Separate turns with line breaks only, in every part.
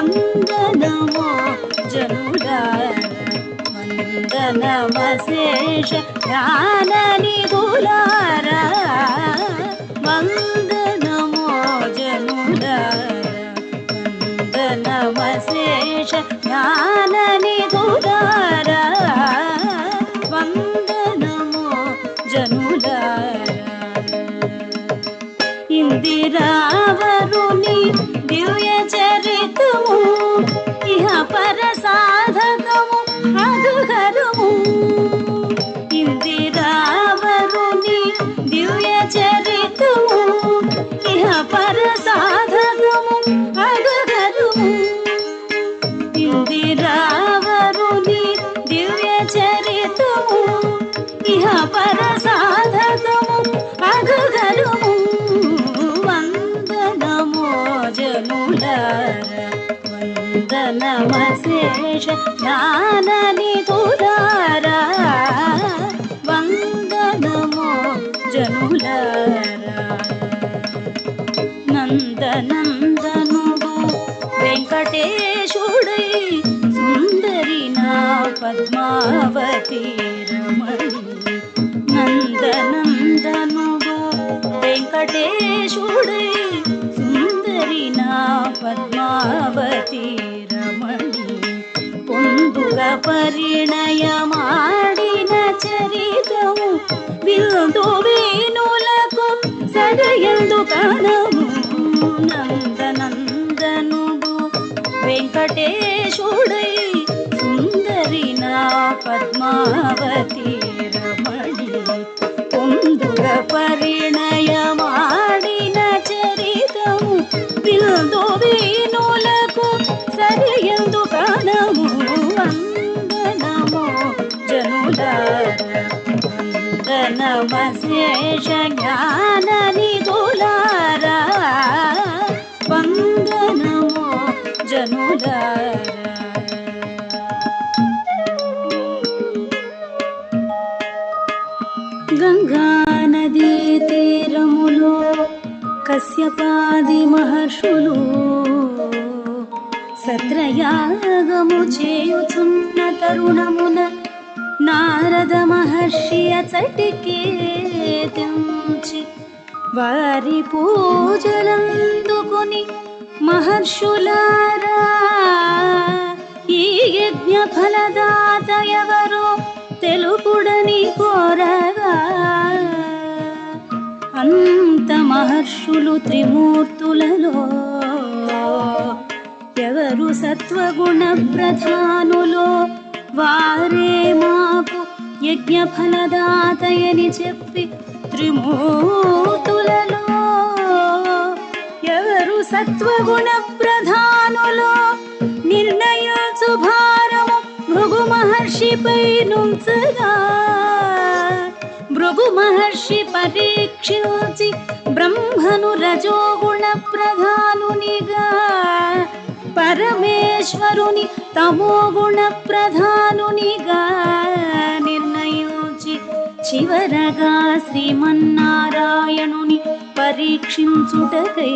వందనమో జనులారా వందనమశేష జ్ఞాన నిధులారా వందనమో జనులారా వందనమశేష జ్ఞాన నిధులారా వందనమో జనులారా ఇందిరావరుని దివ్య చరితము ఇహ పర సాధకము అదుగరము ఇందిరావరుని దివ్య చరితము ఇహ పర సాధకము అదుగరము ఇందిరావరుని దివ్య చరితము ఇహ పర సాధకము అదుగరము వందనమో జనులారా వందనమశేష జ్ఞాన నిధులారా వందనమో జనులారా నందనందనుడు వెంకటేశుడై సుందరి నా పద్మావతి రమణి నందనందనుడు వెంకటేశుడై సుందరి నా పద్మావతి రమణి పొందుగ పరిణయమాడిన చరితము విందు వేణులకు సదయందు కణము నందనందనుడు వెంకటేశుడై సుందరి నా పద్మావతి రమణి పొందుగ పరిణయమాడిన చరితము విందు వేణులకు సదయందు కణము వందనమో జనులారా వందనమశేష జ్ఞాన నిధులారా వందనమో జనులారా గంగా నదీ తీరములో కశ్యపాది మహర్షులు సత్రయాగము చేయుచున్న తరుణమున నారద మహర్షి అచటికే తెంచి వారి పూజలందుకొని మహర్షులారా ఈ యజ్ఞ ఫలదాత ఎవరో తెలుపుడని కోరగా అంత మహర్షులు త్రిమూర్తులలో ఎవరు సత్వగుణ ప్రధానులో వారే మాకు యజ్ఞ ఫలదాతయని చెప్పి త్రిమూర్తులలో ఎవరు సత్వగుణ ప్రధానులో నిర్ణయించు భారము భృగు మహర్షిపై నుంచగా భృగు మహర్షి పరీక్షించి బ్రహ్మను రజోగుణ ప్రధానునిగా పరమేశ్వరుని తమోగుణ ప్రధానునిగా నిర్ణయించి చివరగా శ్రీమన్నారాయణుని పరీక్షించుటకై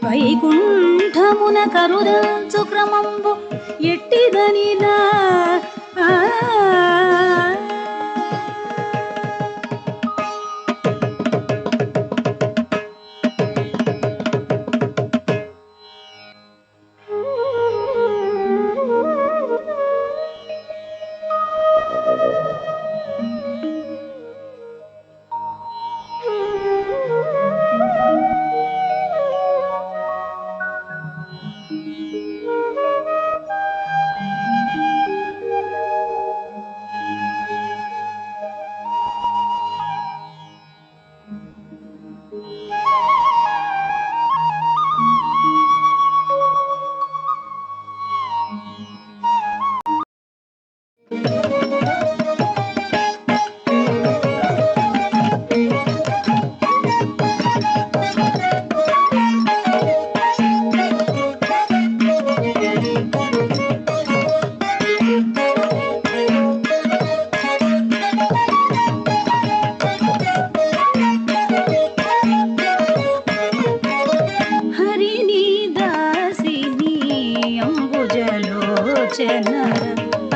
వైకుంఠమున కరుదంచు క్రమంబు ఎట్టిదనిలా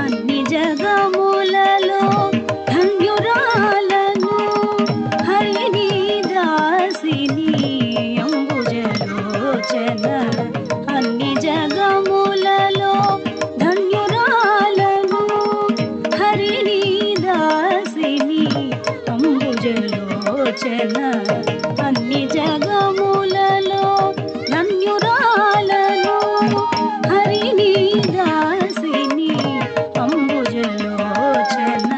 అన్ని జగములలో ధన్యురాలను హరిని దాసిని అంబుజలోచన అన్ని జగములలో ధన్యురాలను హరిని దాసిని అంబుజలోచన అన్ని జగములలో ధన్యురాలను హరిని దాసిని అంబుజలోచన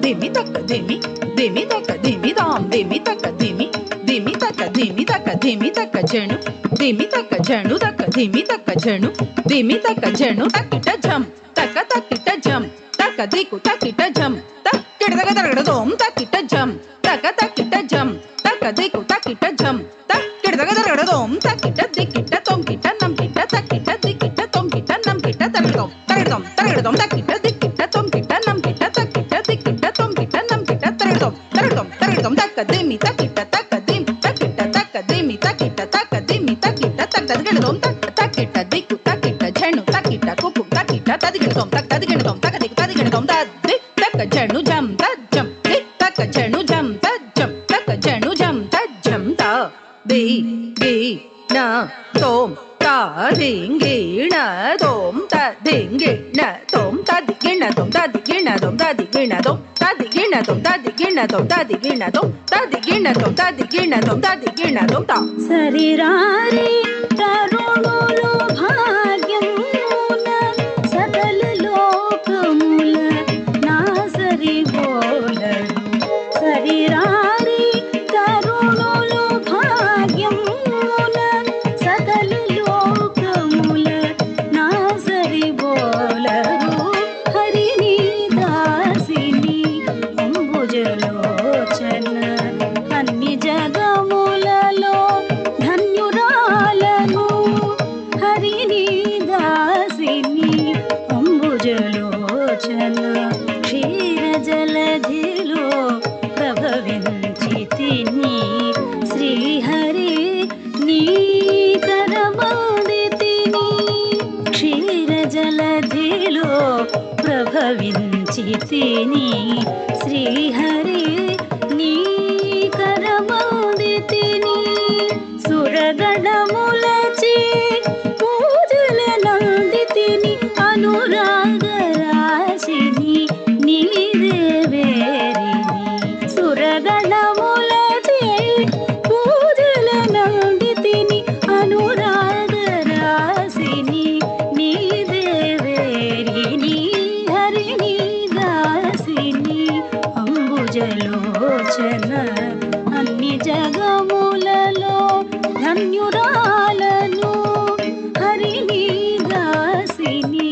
దిమి తక్క దిమి దిమి తక్క దిమి దాం దిమి తక్క దిమి దిమి తక్క దిమి తక్క దిమి తక్క జణు దిమి తక్క జణు తక్క దిమి తక్క జణు దిమి తక్క జణు తక్కిట జం తక్క తక్కిట జం తక్క దిక్కు తక్కిట జం తక్కిట తక్క తరగడ దోం తక్కిట జం తక్క తక్కిట జం తక్క దిక్కు తక్కిట జం తక్కిట తక్క తరగడ దోం తక్కిట దిక్కిట తొంకిట నంకిట తక్కిట దిక్కిట తొంకిట నంకిట తరగడం తరగడం తరగడం తక్కిట దిక్కిట తొంకిట నంకిట తక్కిట దిక్కిట తొంకిట నంకిట తరగడం తరగడం తరగడం తక్క దిమి తక్కిట తక్క దిం తక్కిట తక్క దిమి తక్కిట తక్క దిమి తక్కిట తక్క తరగడం తక్కిట దిక్కు తక్కిట జణు తక్కిట కుకు తక్కిట తదిగడం తక్క తదిగడం తక్క దిక్కు తదిగడం తద్ది తక్క జణు జం తజ్జం ది తక్క జణు జం తజ్జం తక్క జణు జం తజ్జం త ది గి న తోం త దింగి ణ తోం త దింగి ణ తోం త దిగి ణ తోం త దిగి ణ తోం త దిగి ణ తోం త దిగి ణ తోం త దిగి ణ తోం త దిగి ణ తోం త దిగి ణ తోం త దిగి ణ తోం త దిగి ణ తోం త
సరిరారి తరుణులు భాగ్యమున సకల లోకముల నా సరిగోలరు సరిరారి తరుణులు భాగ్యమున సకల లోకముల నా సరిగోలరు హరిని దాసిని అంబుజలోచన అన్ని జగములలో ధన్యురాలను హరిని దాసిని అంబుజలోచన క్షీర జలధిలో ప్రభవించితిని శ్రీహరి నీ కరమందితిని క్షీర జలధిలో ప్రభవించితిని శ్రీహరి నీ కరమందితిని సురగణములచే పూజల నందితిని అనురాగరాశిని నీదేవేరిని సురగణములచే పూజల నందితిని అనురాగరాశిని నీదేవేరిని హరిని దాసిని అంబుజలోచన అన్ని జగములలో ధన్యురాలను హరిని దాసిని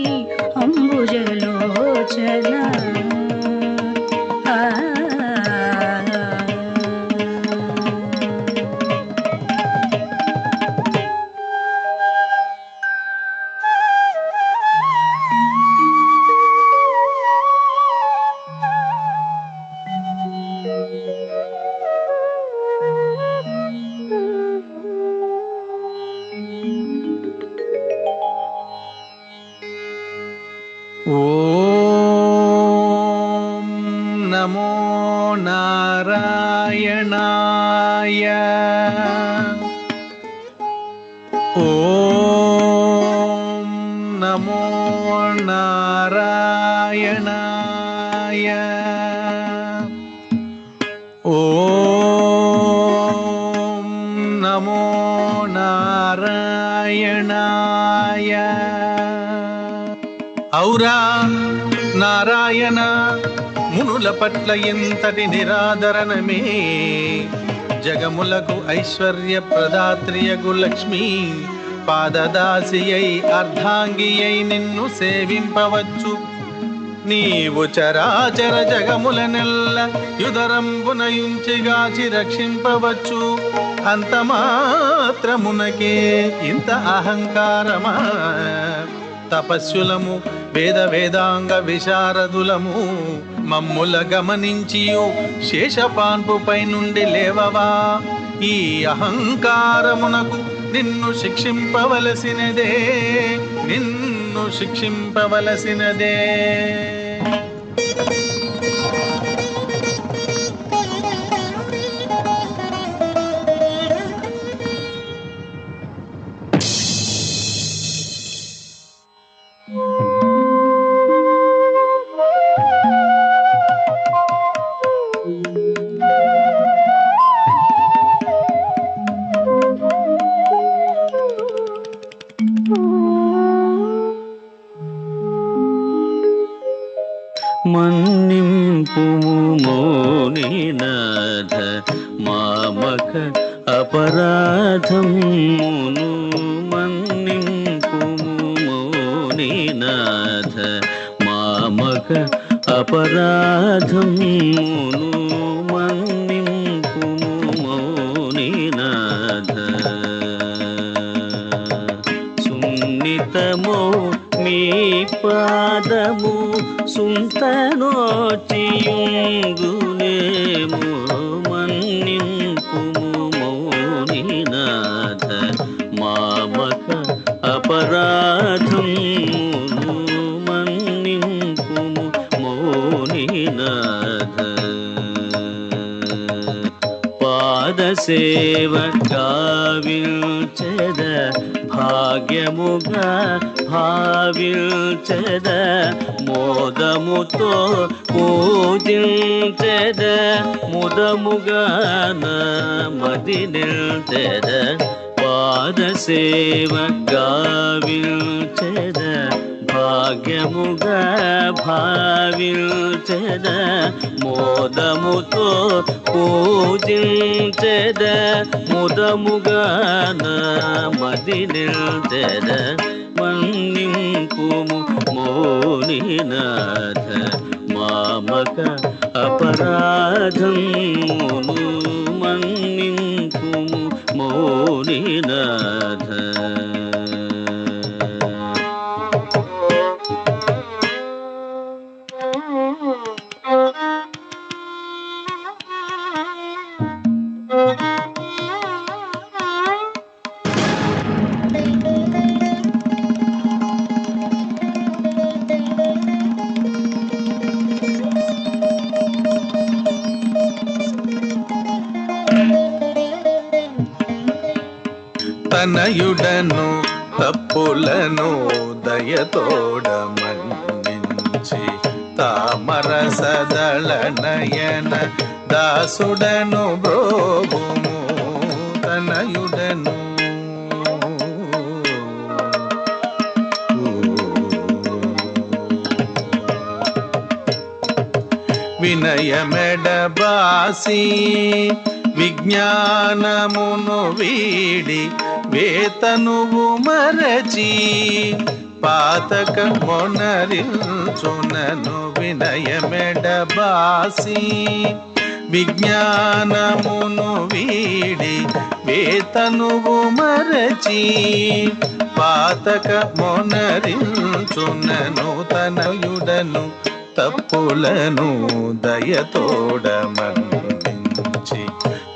అంబుజలోచన
ఓం నమో నారాయణాయ ఓం నమో నారాయణాయ ఓం నమో నారాయణాయ ఔరా నారాయణ మునుల పట్ల ఎంతటి నిరాదరణమే జగములకు ఐశ్వర్య ప్రదాత్రియగు లక్ష్మి పాదదాసియై అర్ధాంగియై నిన్ను సేవింపవచ్చు నీవు చరాచర జగములనెల్ల యుదరంబునయుంచిగాచి రక్షింపవచ్చు అంత మాత్రమునకే ఇంత అహంకారమా తపస్సులము వేదాంగ విశారదులము మమ్ముల గమనించియు శేషపాన్పుపై నుండి లేవవా ఈ అహంకారమునకు నిన్ను శిక్షింపవలసినదే, నిన్ను శిక్షింపవలసినదే.
మన్నింపుము మౌనినాథ మామక అపరాధమును. మన్నింపుము మౌనినాథ మామక అపరాధమును. మన్నింపుము మౌనినాథ సున్నితమో మీ పాదము సుంతనోచియుంగునేమో. మన్నింపుము మౌనినాథ మామక అపరాధమును. మన్నింపుము మౌనినాథ పాదసేవ గావిల్చెద భాగ్యముగా భావిల్చెద. మోదముతో పూజించెద ముదముగా మది నిల్చెద. పాదసేవ గావిల్చెద భాగ్యముగా భావిల్చెద. మోదముతో పూజించెద ముదముగా మది నిల్చెద. మన్నింపుము మౌనినాథ మామక అపరాధమును. మన్నింపుము మౌనినాథ
తనయుడను తప్పులను దయతోడ మన్నించి తామర సదళ నయన దాసుడను బ్రోగుము. తనయుడను వినయమెడబాసి విజ్ఞానమును వీడి వేతనువు మరచి పాతక మొనరిల్చునను. వినయమెడబాసి విజ్ఞానమును వీడి వేతనువు మరచి పాతక మొనరిల్చునను. తనయుడను తప్పులను దయతోడ మన్నించి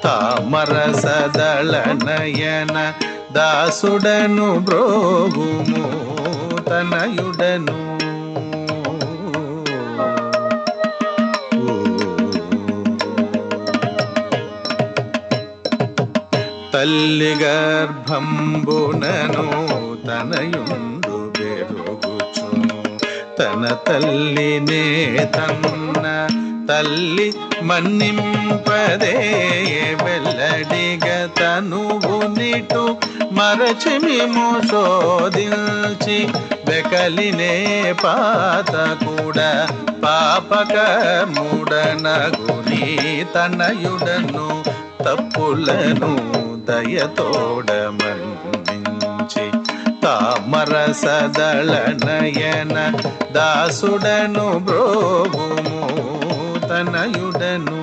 తామర సదళ నయన దాసుడను బ్రోగుము. తనయుడను తల్లి గర్భంబునను తనయుండు బెరుగుచును. తన తల్లినే తన్న తల్లి మన్నింపదే వెల్లడిగ తనువు నిటు మరచిమిము శోధించి వెకలినే పాత కూడా పాపక మూడనగుని. తనయుడను తప్పులను దయతోడ మన్నించి తామర సదళ నయన దాసుడను బ్రోగుము. తనయుడను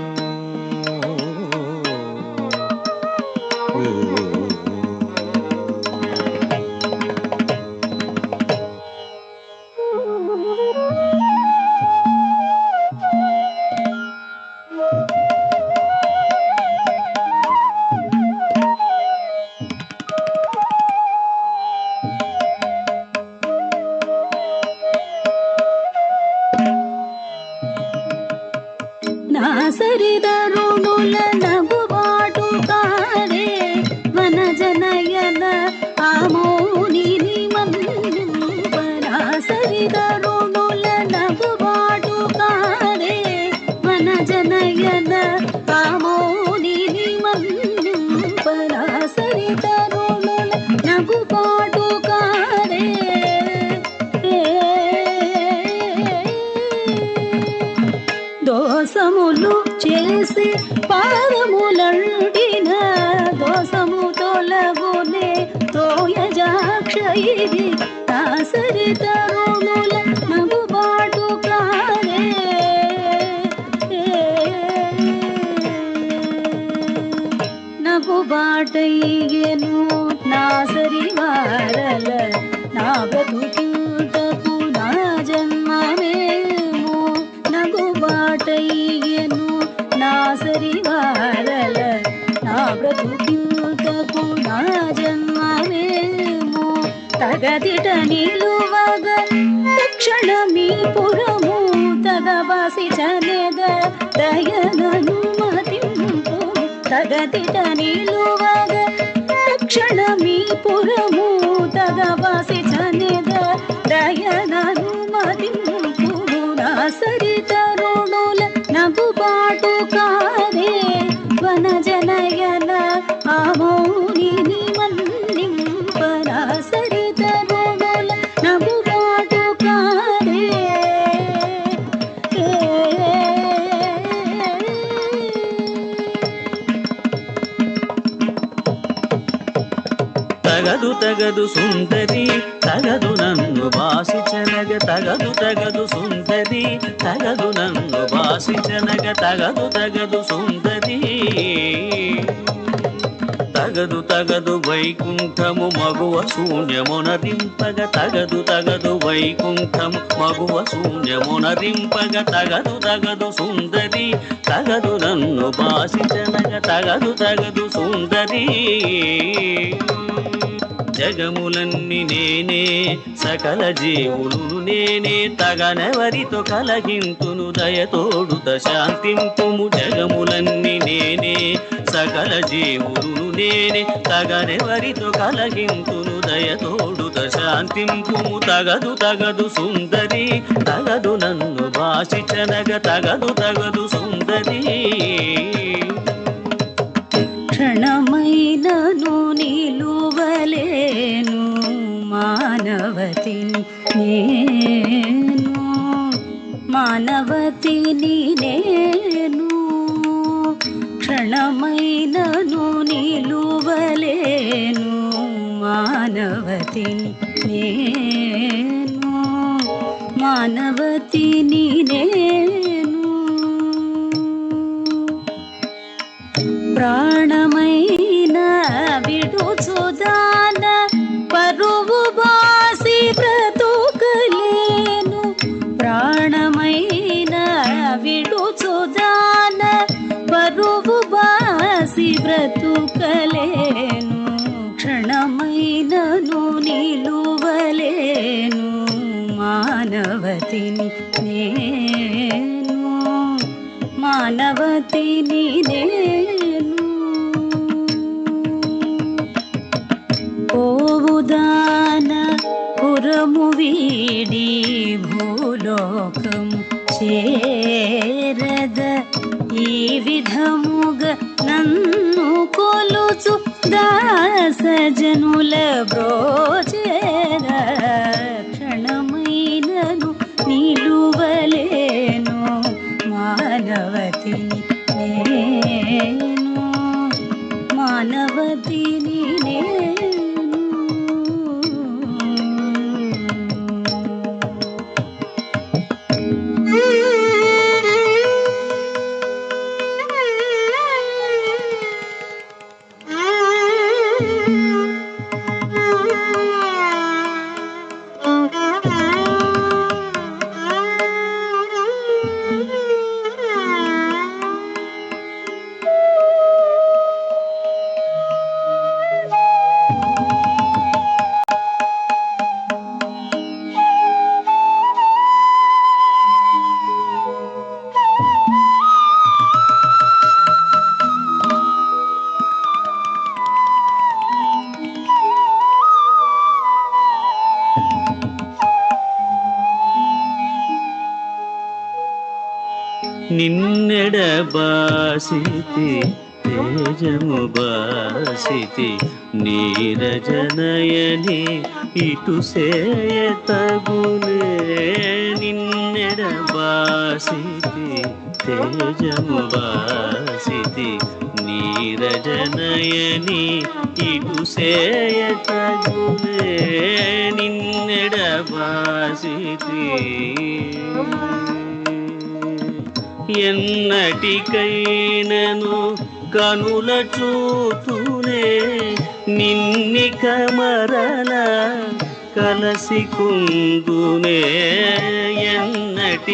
పాటు కాదే దోసములు చేసి పాదములంటిన దోసము తొలగునే తోయజాక్షయి దాసరి తరుణుల నగు బాటు కారే నగు బాటయ్యను నాసరి వారల నా బ్రతుకింతకు నా జన్మమేమో నగు బాటయ్యను నాసరి వారల నా బ్రతుకింతకు నా జన్మమేమో తగదిట నిలువగ తక్షణమీ పురము తగబాసి చనెద దయనను మతింపు తగదిట నిలువగ తక్షణమీ పురము తగబాసి చనెద దయనను మతింపు నాసరి తరుణుల నగు బాటు కారే వనజనయన ఆమౌనిని మన్నింప నాసరి తరుణుల నగు బాటు కారే
తగదు తగదు సుందరి తగదు నన్ను బాసి చెనగ తగదు తగదు సుందరి తగదు నన్ను బాసి చెనగ తగదు తగదు సుందరి తగదు తగదు వైకుంఠము మగువ శూన్యమునరింపగ తగదు తగదు వైకుంఠము మగువ శూన్యమునరింపగ తగదు తగదు సుందరి తగదు నన్ను బాసి చెనగ తగదు తగదు సుందరి జగములన్నీ నేనే సకల జీవులు నేనే తగనెవరితో కలగింతును దయతోడుత శాంతింపుము జగములన్నీ నేనే సకల జీవులు నేనే తగనెవరితో కలగింతును దయతోడుత శాంతింపుము తగదు తగదు సుందరి తగదు నన్ను బాసి చెనగ తగదు తగదు సుందరి
క్షణమైనను నిలువలేను మానవతిని నేను మానవతిని నేను క్షణమైనను నిలువలేను మానవతిని నేను మానవతిని నేను ప్రాణమైన విడుచుదాన పరువు బాసి బ్రతుకలేను ప్రాణమైన విడుచుదాన పరువు బాసి బ్రతుకలేను క్షణమైనను నిలువలేను మానవతిని నేను మానవతిని నేను పోవుదాన పురము వీడి భూలోకము చేరద ఈ విధముగా నన్ను కొలుచు దాసజనుల బ్రోచేర క్షణమైనను నిలువలేను మానవతిని నేను మానవతిని నేను
నిన్నెడబాసితే తేజము బాసితి నీరజనయని ఇటు సేయ తగులే నిన్నెడ బాసితి తేజము బాసితి నీరజనయని ఇటు సేయ తగులే నిన్నెడ బాసితి ఎన్నటికైనను కనుల చూతునే నిన్నిక మరల కలసి కుందునే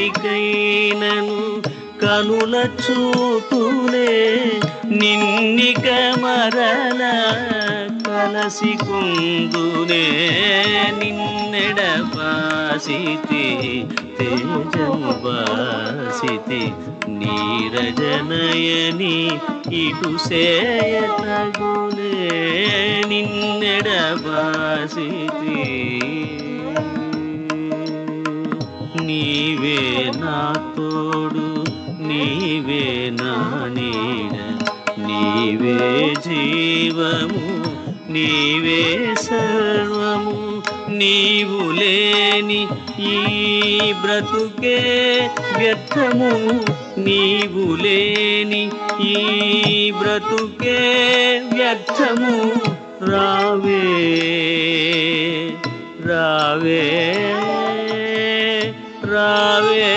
ఎన్నటికైనను కనుల చూతునే నిన్నిక మరల కలసి కుందునే నిన్నెడ బాసితి తేజము బాసితి నీరజనయని ఇటు సేయ తగులే నిన్నెడ బాసితి నీవే నా తోడు నీవే నా నీడ నీవే జీవము నీవే సర్వము నీవు లేని ఈ బ్రతుకే వ్యర్థము నీవు లేని ఈ బ్రతుకే వ్యర్థము రావే రావే రావే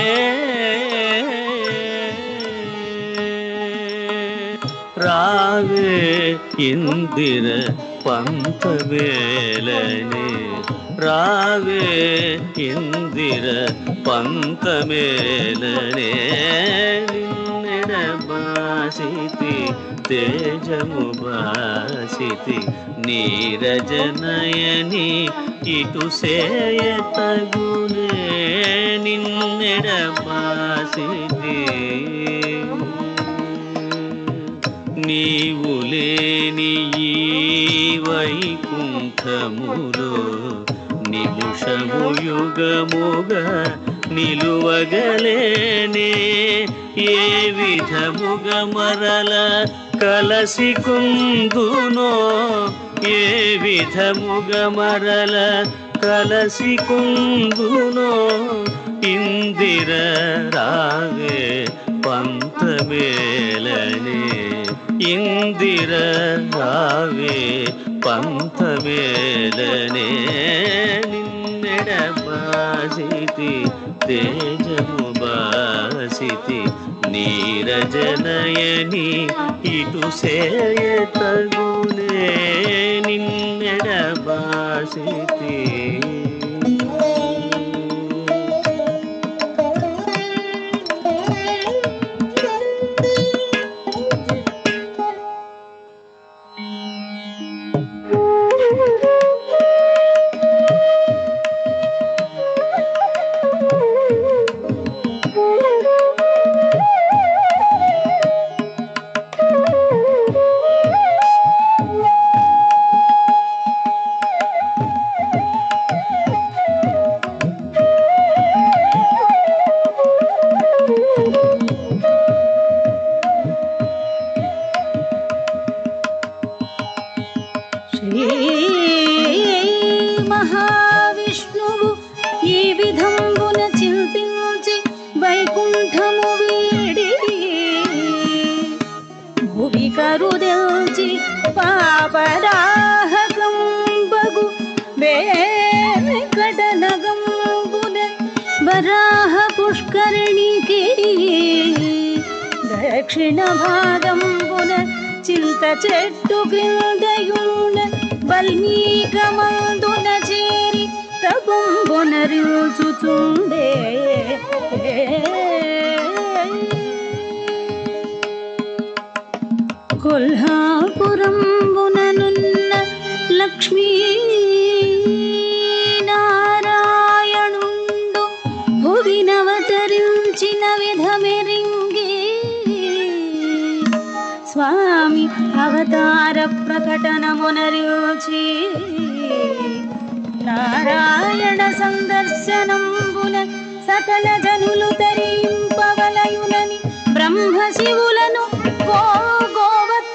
రావే ఇందిర పంతమేలనే రావే ఇందిర పంతమేలనే నిన్నెడ బాసితి తేజము బాసితి నీరజనయని ఇటు సేయ తగులే నిన్నెడ బాసితి నీవు లేని ఈ వైకుంఠములో నిమిషము యుగముగా నిలువగలేనే ఏ విధముగా మరల కలసి కుందునో ఏ విధముగా మరల కలసి కుందునో ఇందిర రావే పంతమేలనే ఇందిర రావే పంతమేలనే నిన్నెడ బాసితి తేజము బాసితి నీరజనయని ఇటు సేయ తగులే నిన్నెడ బాసితి
మహావిష్ణువు ఈ విధంబున చింతించి వైకుంఠము వీడి భువి కరుదెల్చి పాపరాహకంబగు వెంకటనగంబున వరాహ పుష్కరిణికి దక్షిణ భాగంబున చింత చెట్టు క్రిందయున వల్మీకమందున చేరి తపంబునరించుచుండే కొల్హాపురంబుననున్న లక్ష్మీ నారాయణుండు భువినవతరించిన విధమెరింగి స్వామి అవతార ప్రకటనమునరించి నారాయణ సందర్శనంబున సకల జనులు తరింపవలయునని బ్రహ్మ శివులను గోవత్స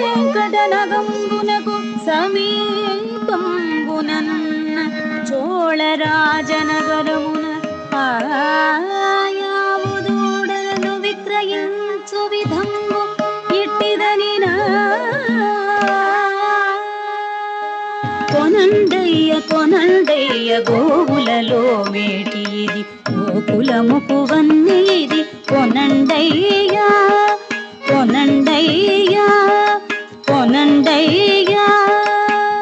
వెంకటనగంబునకు సమీపంబుననున్న చోళరాజనగరమున ఆయావుదూడలను విక్రయించు విధంబు ఇట్టిదనినా కొనండయ్య కొనండయ్య గోవులలో మేటి ఇది గోకులముకు వన్నీది కొనండయ్యా కొనండయ్యా కొనండయ్యా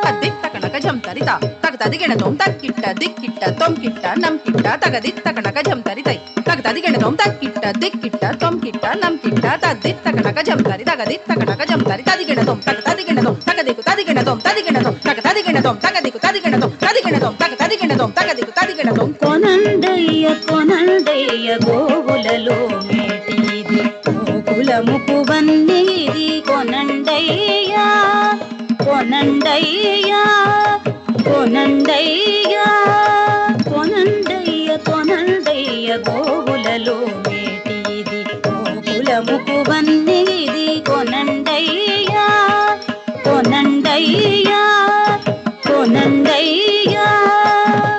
తదిత్తకనక జంతరిత తగతదిగెణతోం తక్కిట్ట దిక్కిట్ట తొంకిట్ట నంకిట్ట తగదిత్తకనక జంతరితై తగతదిగెణతోం తక్కిట్ట దిక్కిట్ట తొంకిట్ట నంకిట్ట తదిత్తకనక జంతరి తగదిత్తకనక జంతరి తదిగెణతోం తగతదిగెణతోం తగదికు తదిగెణతోం తదిగెణతోం తగతదిగెణతోం తగదికు తదిగెణతోం తదిగెణతోం తగతదిగెణతోం తగదికు తదిగెణతోం
కొనండయ్య కొనండయ్య గోవులలో మేటిది గోకులముకు వన్నీది కొనండయ్యా కొనండయ్యా కొనండయ్యా కొనండయ్య కొనండయ్య గోవులలో మేటిది గోకులముకు వన్నీది కొనండయ్యా కొనండయ్యా కొనండయ్యా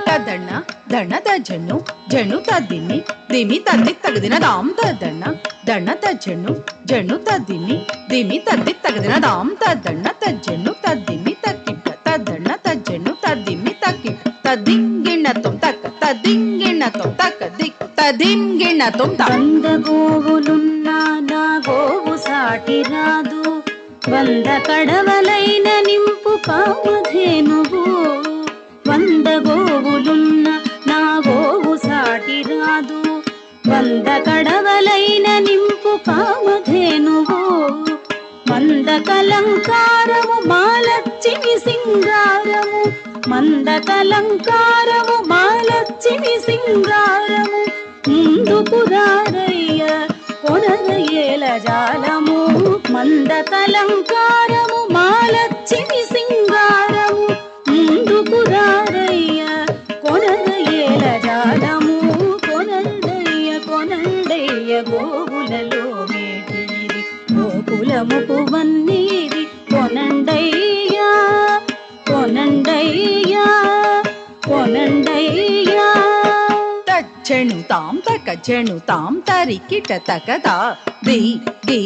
తదಣ್ಣ దణ తజను జను తదిని దిమి తద్ది తగదిన దాం తదಣ್ణ దణ తజను జను తదిని దిమి తద్ది తగదిన దాం తదಣ್ణ తజను తదిమి తక్కిట్ట తదಣ್ణ తజను తదిమి తక్కిట్ట తదింగిణతం తక్క తదింగిణతం తక్క దిక్ తదింగిణతం
వంద గోవులున్నా నా గోవు సాటి రాదు వంద కడవలైన నింపు కామధేనువు వంద గోవులున్న నా గోవు సాటి రాదు వంద కడవలైన నింపు కామధేనువు మంద కలంకారము మాలచ్చిమి సింగారము మంద కలంకారము మాలచ్చిమి సింగారము ముందుకు రారయ్య కొనరయేల జాలము మంద కలంకారము మాలచ్చిమి సింగారము ముందుకు రారయ్య కొనరయేల జాలము కొనండయ్య కొనండయ్య గోవులలో మేటిది గోకులముకు వన్నీది కొనండయ్యా కొనండయ్యా కొనండయ్యా
తజ్జను తాం తక జను తాం తరికిట తకదా ది గి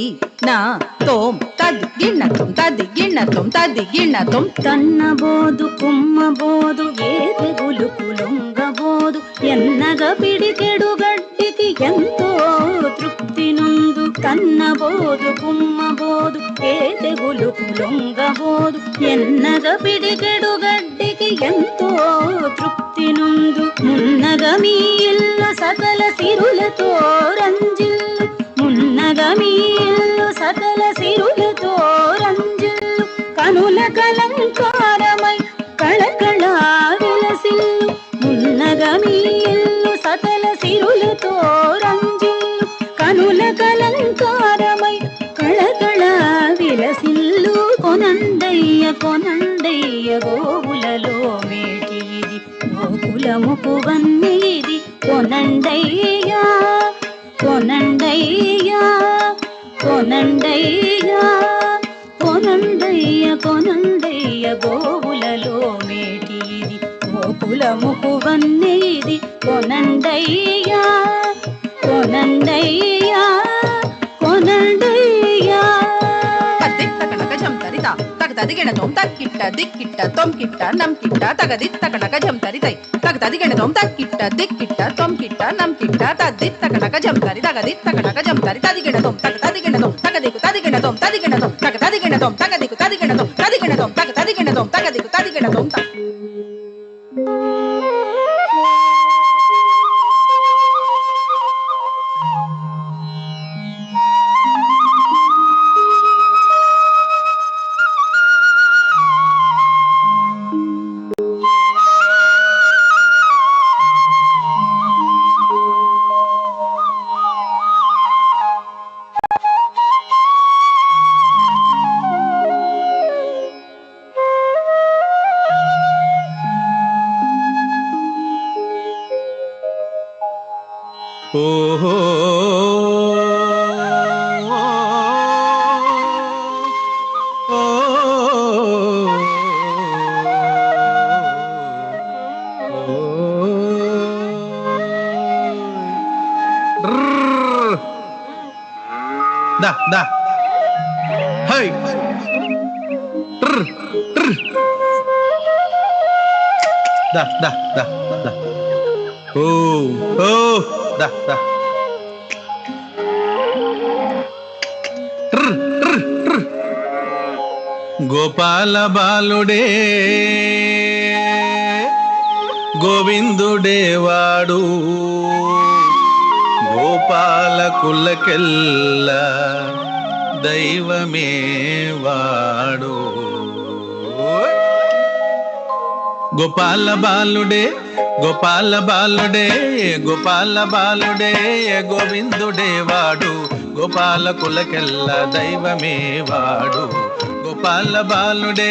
నా తోం తదిగిణతం తదిగిణతం తదిగిణతం
తన్నబోదు కుమ్మబోదు ఏది గులుకులొంగబోదు ఎన్నగ పిడికెడు గడ్డికి ఎంతో తృప్తి నుందు తన్నబోదు కుమ్మబోదు ఏది గులుకులొంగబోదు ఎన్నగ పిడికెడు గడ్డికి ఎంతో తృప్తి నుందు మున్నగ మీ ఇల్లు సకల సిరులతో రంజిల్లు మున్నగ మీ ఇల్లు సకల సిరులతో రంజిల్లు కనుల కలంకారమై కళకళ విలసిల్లు మున్నగ మీ ఇల్లు సకల సిరులతో రంజిల్లు కనుల కలంకారమై కళకళ విలసిల్లు కొనండయ్య కొనండయ్య గోవులలో మేటిది గోకులముకు వన్నీది కొనండయ్యా కొనండయ్యా కొనండయ్యా కొనండయ్య కొనండయ్య గోవులలో మేటిది గోకులముకు వన్నీది కొనండయ్యా కొనండయ్యా కొనండయ్యా
తదిత్తకనక జంతరిత తగతదిగెణతోం తక్కిట్ట దిక్కిట్ట తొంకిట్ట నంకిట్ట తగదిత్తకనక జంతరితై తగతదిగెణతోం తక్కిట్ట దిక్కిట్ట తొంకిట్ట నంకిట్ట తదిత్తకనక జంతరి తగదిత్తకనక జంతరి తదిగెణతోం తగతదిగెణతోం తగదికు తదిగెణతోం తదిగెణతోం తగతదిగెణతోం తగదికు తదిగెణతోం తదిగెణతోం తగతదిగెణతోం తగదికు తదిగెణతోం
ఓహో దా హై ట్ర్ ట్ర్ దా దా దా దా ఓ ఓ దా దా ట్ర్ ట్ర్ ట్ర్ గోపాల బాలుడే గోవిందుడే వాడు గోపాలకులకెల్ల దైవమే వాడు గోపాల బాలుడే గోపాల బాలుడే గోపాల బాలుడే గోవిందుడే వాడు గోపాలకులకెల్ల దైవమే వాడు గోపాల బాలుడే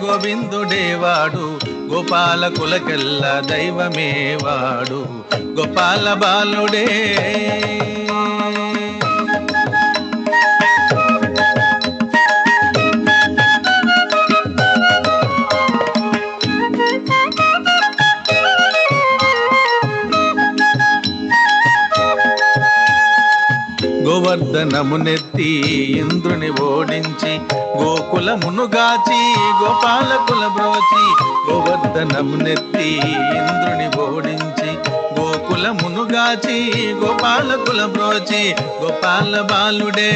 గోవిందుడే వాడు గోపాలకులకెల్ల దైవమే వాడు గోపాల బాలుడే గోవర్ధనమునెత్తి ఇంద్రుని ఓడించి గోకులమునుగాచి గోపాలకుల బ్రోచి గోవర్ధనమునెత్తి ఇంద్రుని ఓడించి గోకులమునుగాచి గోపాలకుల బ్రోచి గోపాల బాలుడే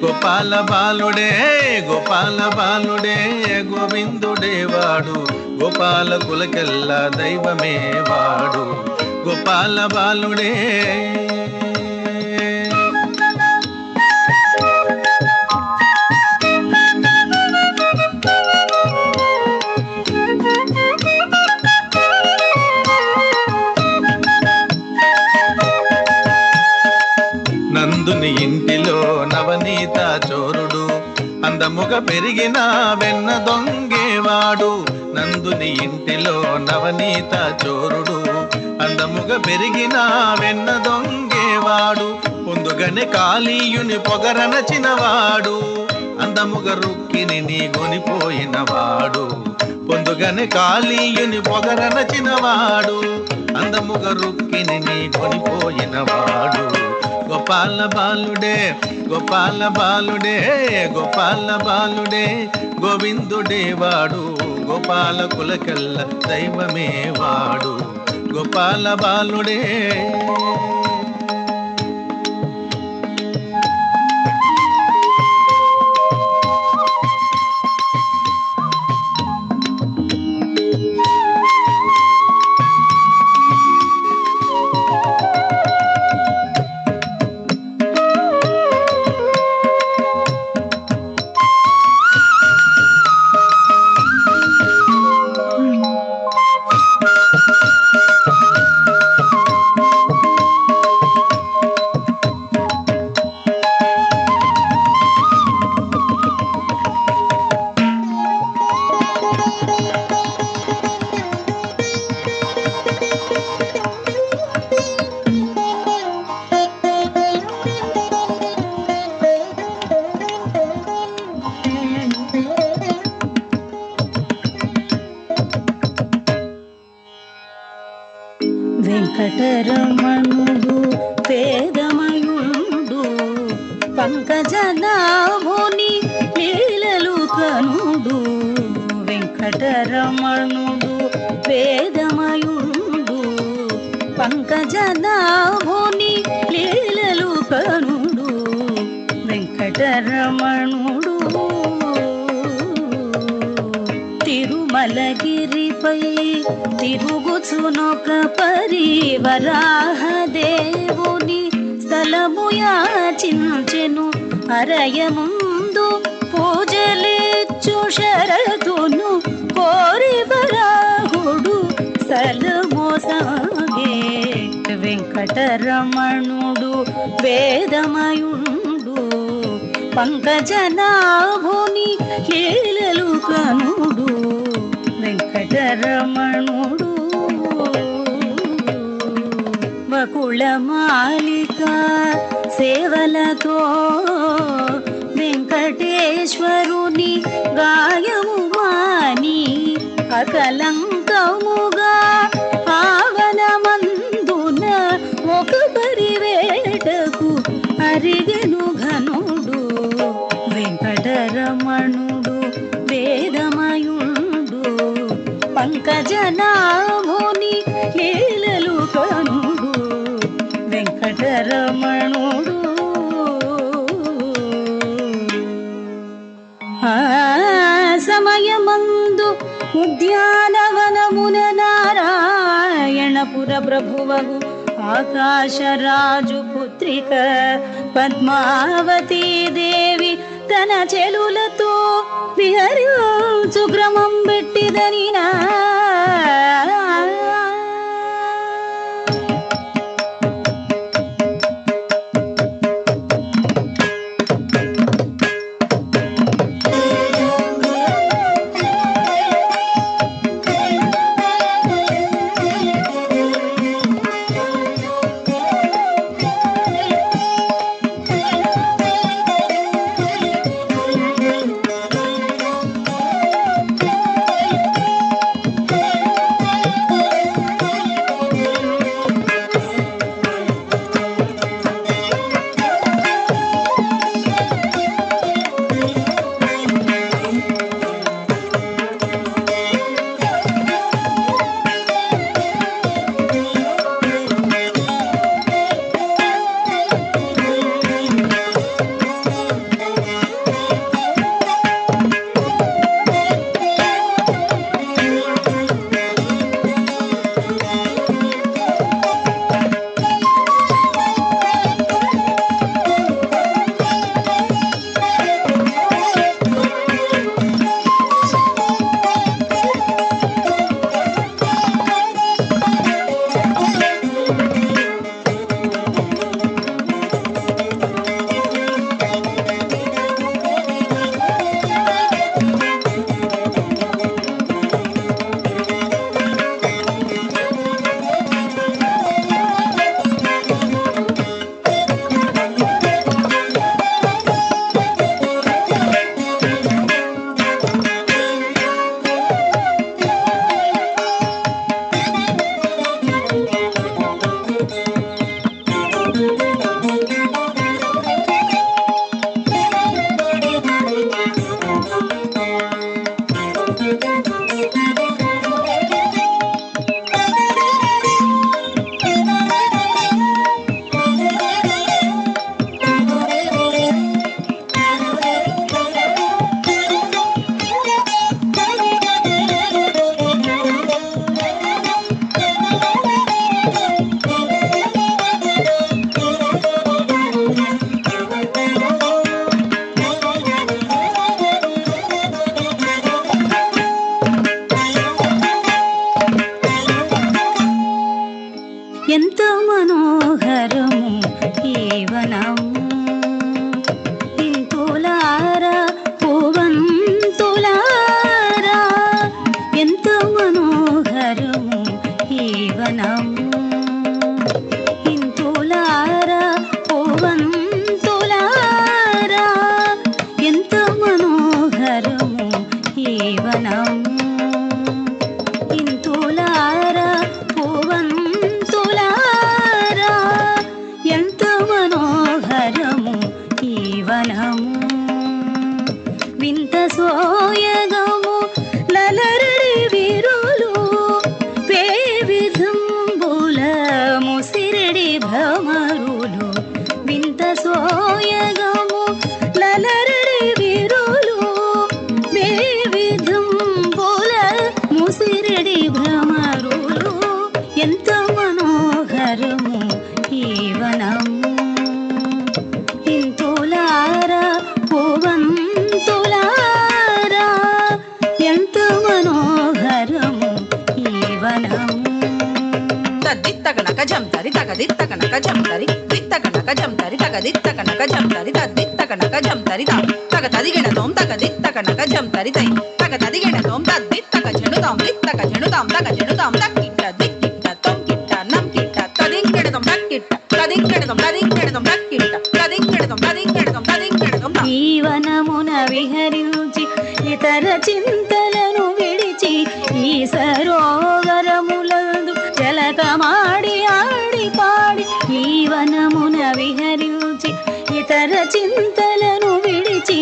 గోపాల బాలుడే గోపాల బాలుడే గోవిందుడే వాడు గోపాలకులకెల్ల దైవమే వాడు గోపాల బాలుడే నందుని ఇంటిలో నవనీత చోరుడు అందముగా పెరిగిన వెన్న దొంగేవాడు నందుని ఇంటిలో నవనీత చోరుడు అందముగా పెరిగిన వెన్న దొంగేవాడు పొందుగనే కాళీయుని పొగరనచినవాడు అందముగా రుక్కిని నీ గొనిపోయినవాడు పొందుగనే కాళీయుని పొగరనచినవాడు అందముగా రుక్కిని నీ గొనిపోయినవాడు గోపాల బాలుడే గోపాల బాలుడే గోపాల బాలుడే గోవిందుడే వాడు గోపాలకులకెల్ల దైవమే వాడు గోపాల బాలుడే
వెంకటరమణుడు పేదమయుడు పంకజనాభుని లీలలు కనుడు వెంకటరమణుడు పేదమయుడు పంకజనాభుని లీలలు కనుడు వెంకటరమణుడు తిరుమలగిరిపై తిరుగుచునొక పరివరాహ దేవుని స్థలము యాచించెను అరయముందు పూజలేచ్చు షరతును కోరి వరాహుడు స్థలము సాగే వెంకటరమణుడు వేదమయుడు పంకజనాభుని లీలలు కనుడు వెంకటరమణుడు వకుళమాలిక సేవలతో వెంకటేశ్వరుని గాయము మాని అకలంకముగా ఆవనమందున ఒక పరివేటకు అరిగెను ఘనుడు పంకజనాభుని లీలలు కనుడు వెంకటరమణుడు. ఆ సమయమందు ఉద్యానవనమున నారాయణపుర ప్రభువగు ఆకాశరాజు పుత్రిక పద్మావతీ దేవి తన చెలులతో విహరించు క్రమం పెట్టిదనినా. ఎంత మనోహరము ఈ వనము, ఇంతులారా పూవంతులారా, ఎంత మనోహరము ఈ వనము, ఇంతులారా పూవంతులారా, ఎంత మనోహరము ఈ వనము, ఇంతులారా పూవంతులారా, ఎంత మనోహరము ఈ వనము. వింత సోయగము లలరడి విరులు విధంబుల ముసిరడి భ్రమరులు, వింత సోయగము లలరడి విరులు విధంబుల ముసిరడి భ్రమరులు, ఎంత మనోహరము ఈ వనము, ఇంతులారా పూవంతులారా, ఎంత మనోహరము ఈ వనము.
తద్దిత్తగనక జంతరి తగదిత్తగనక జంతరి దిత్తగనక జంతరి తగదిత్తగనక జంతరి తద్దిత్తగనక జంతరి తగ తదిగిణతోం తగదిత్తగనక జంతరి తై తగ తదిగిణతోం తద్దిత్తగ జనుతాం దిత్తగ జనుతాం తగ జనుతాం తక్కిట్ట దిక్కిట్ట తొం కిట్ట నం కిట్ట తదింగిణతం తక్కిట్ట తదింగిణతం తదింగిణతం తక్కిట్ట తదింగిణతం తదింగిణతం తదింగిణతం.
ఈ వనమున విహరించి ఇతర చింతలను విడిచి ఈ సరోవరములందు జలకమాడి ఆడి పాడి, ఈ వనమున విహరించి ఇతర చింతలను విడిచి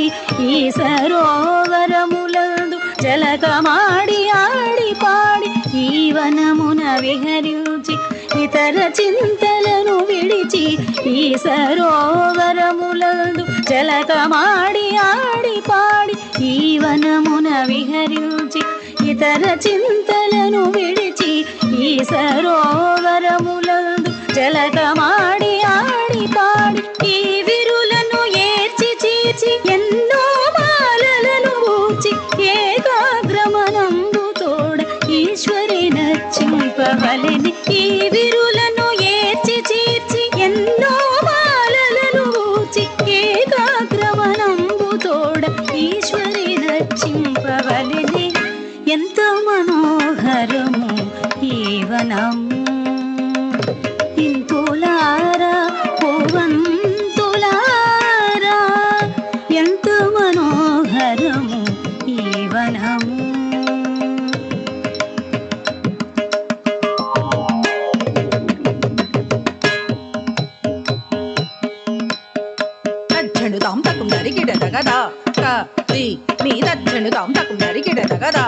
ఈ సరోవరములందు జలకమాడి ఆడి పాడి, విహరించి ఇతర చింతలను విడిచి ఈ సరోవరములందు జలకమాడి ఆడి పాడి ఈ వనమున విహరించి ఇతర చింతలను విడిచి ఈ సరోవరములందు జలకమాడి ఆడి పాడి ఈ విరులను ఏర్చి చీచి ఎన్నో మాలలను ఊచి ఏకాగ్రమనందు తోడ ఈశ్వరి నచ్చింపవలెని ఈ విరులను ఏర్చి చీర్చి ఎన్నో మాలలను ఊచి ఏకాగ్రమనందు తోడ ఈశ్వరి నచ్చింపవలెని ఎంత మనోహరము ఈ వనము ఇంతులారా పువంతులారా ఎంత మనోహరము ఈ వనము
తజ్జనుదాం తకుం నరికిడద గదా రి మీ తజ్జనుదాం తకుం నరికిడద గదా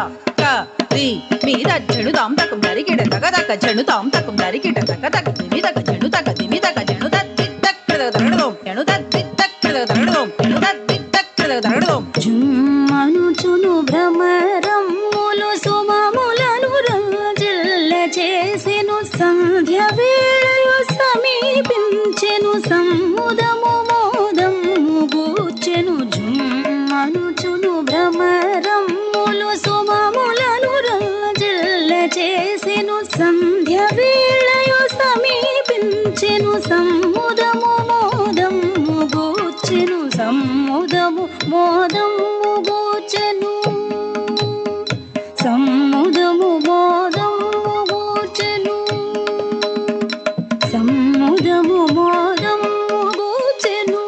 రి మీ తజ్జనుదాం తకుం నరికిడద గదా కజనుదాం తకుం నరికిడద గదా దిమి దగ జను దగ దిమి దగ జను దత్తిత్తక్రదగదగదగదోం జను దత్తిత్తక్రదగదగదగదోం జను దత్తిత్తక్రదగదగదగదోం
జుమ్మనుచును భ్రమరమ్ములు సుమములను రాజిల్ల చేసెను సంధ్య వేళయు సమీపించెను సమ్ముదము మోదము గూర్చెను జుమ్మనుచును భ్రమరమ్ములు సుమములను రాజిల్ల చేసెను సంధ్య వేళయు సమీపించెను సమ్ముదము మోదము గూర్చెను సమ్ముదము మోదము గూర్చెను సమ్ముదము మోదము గూర్చెను సమ్ముదము మోదము గూర్చెను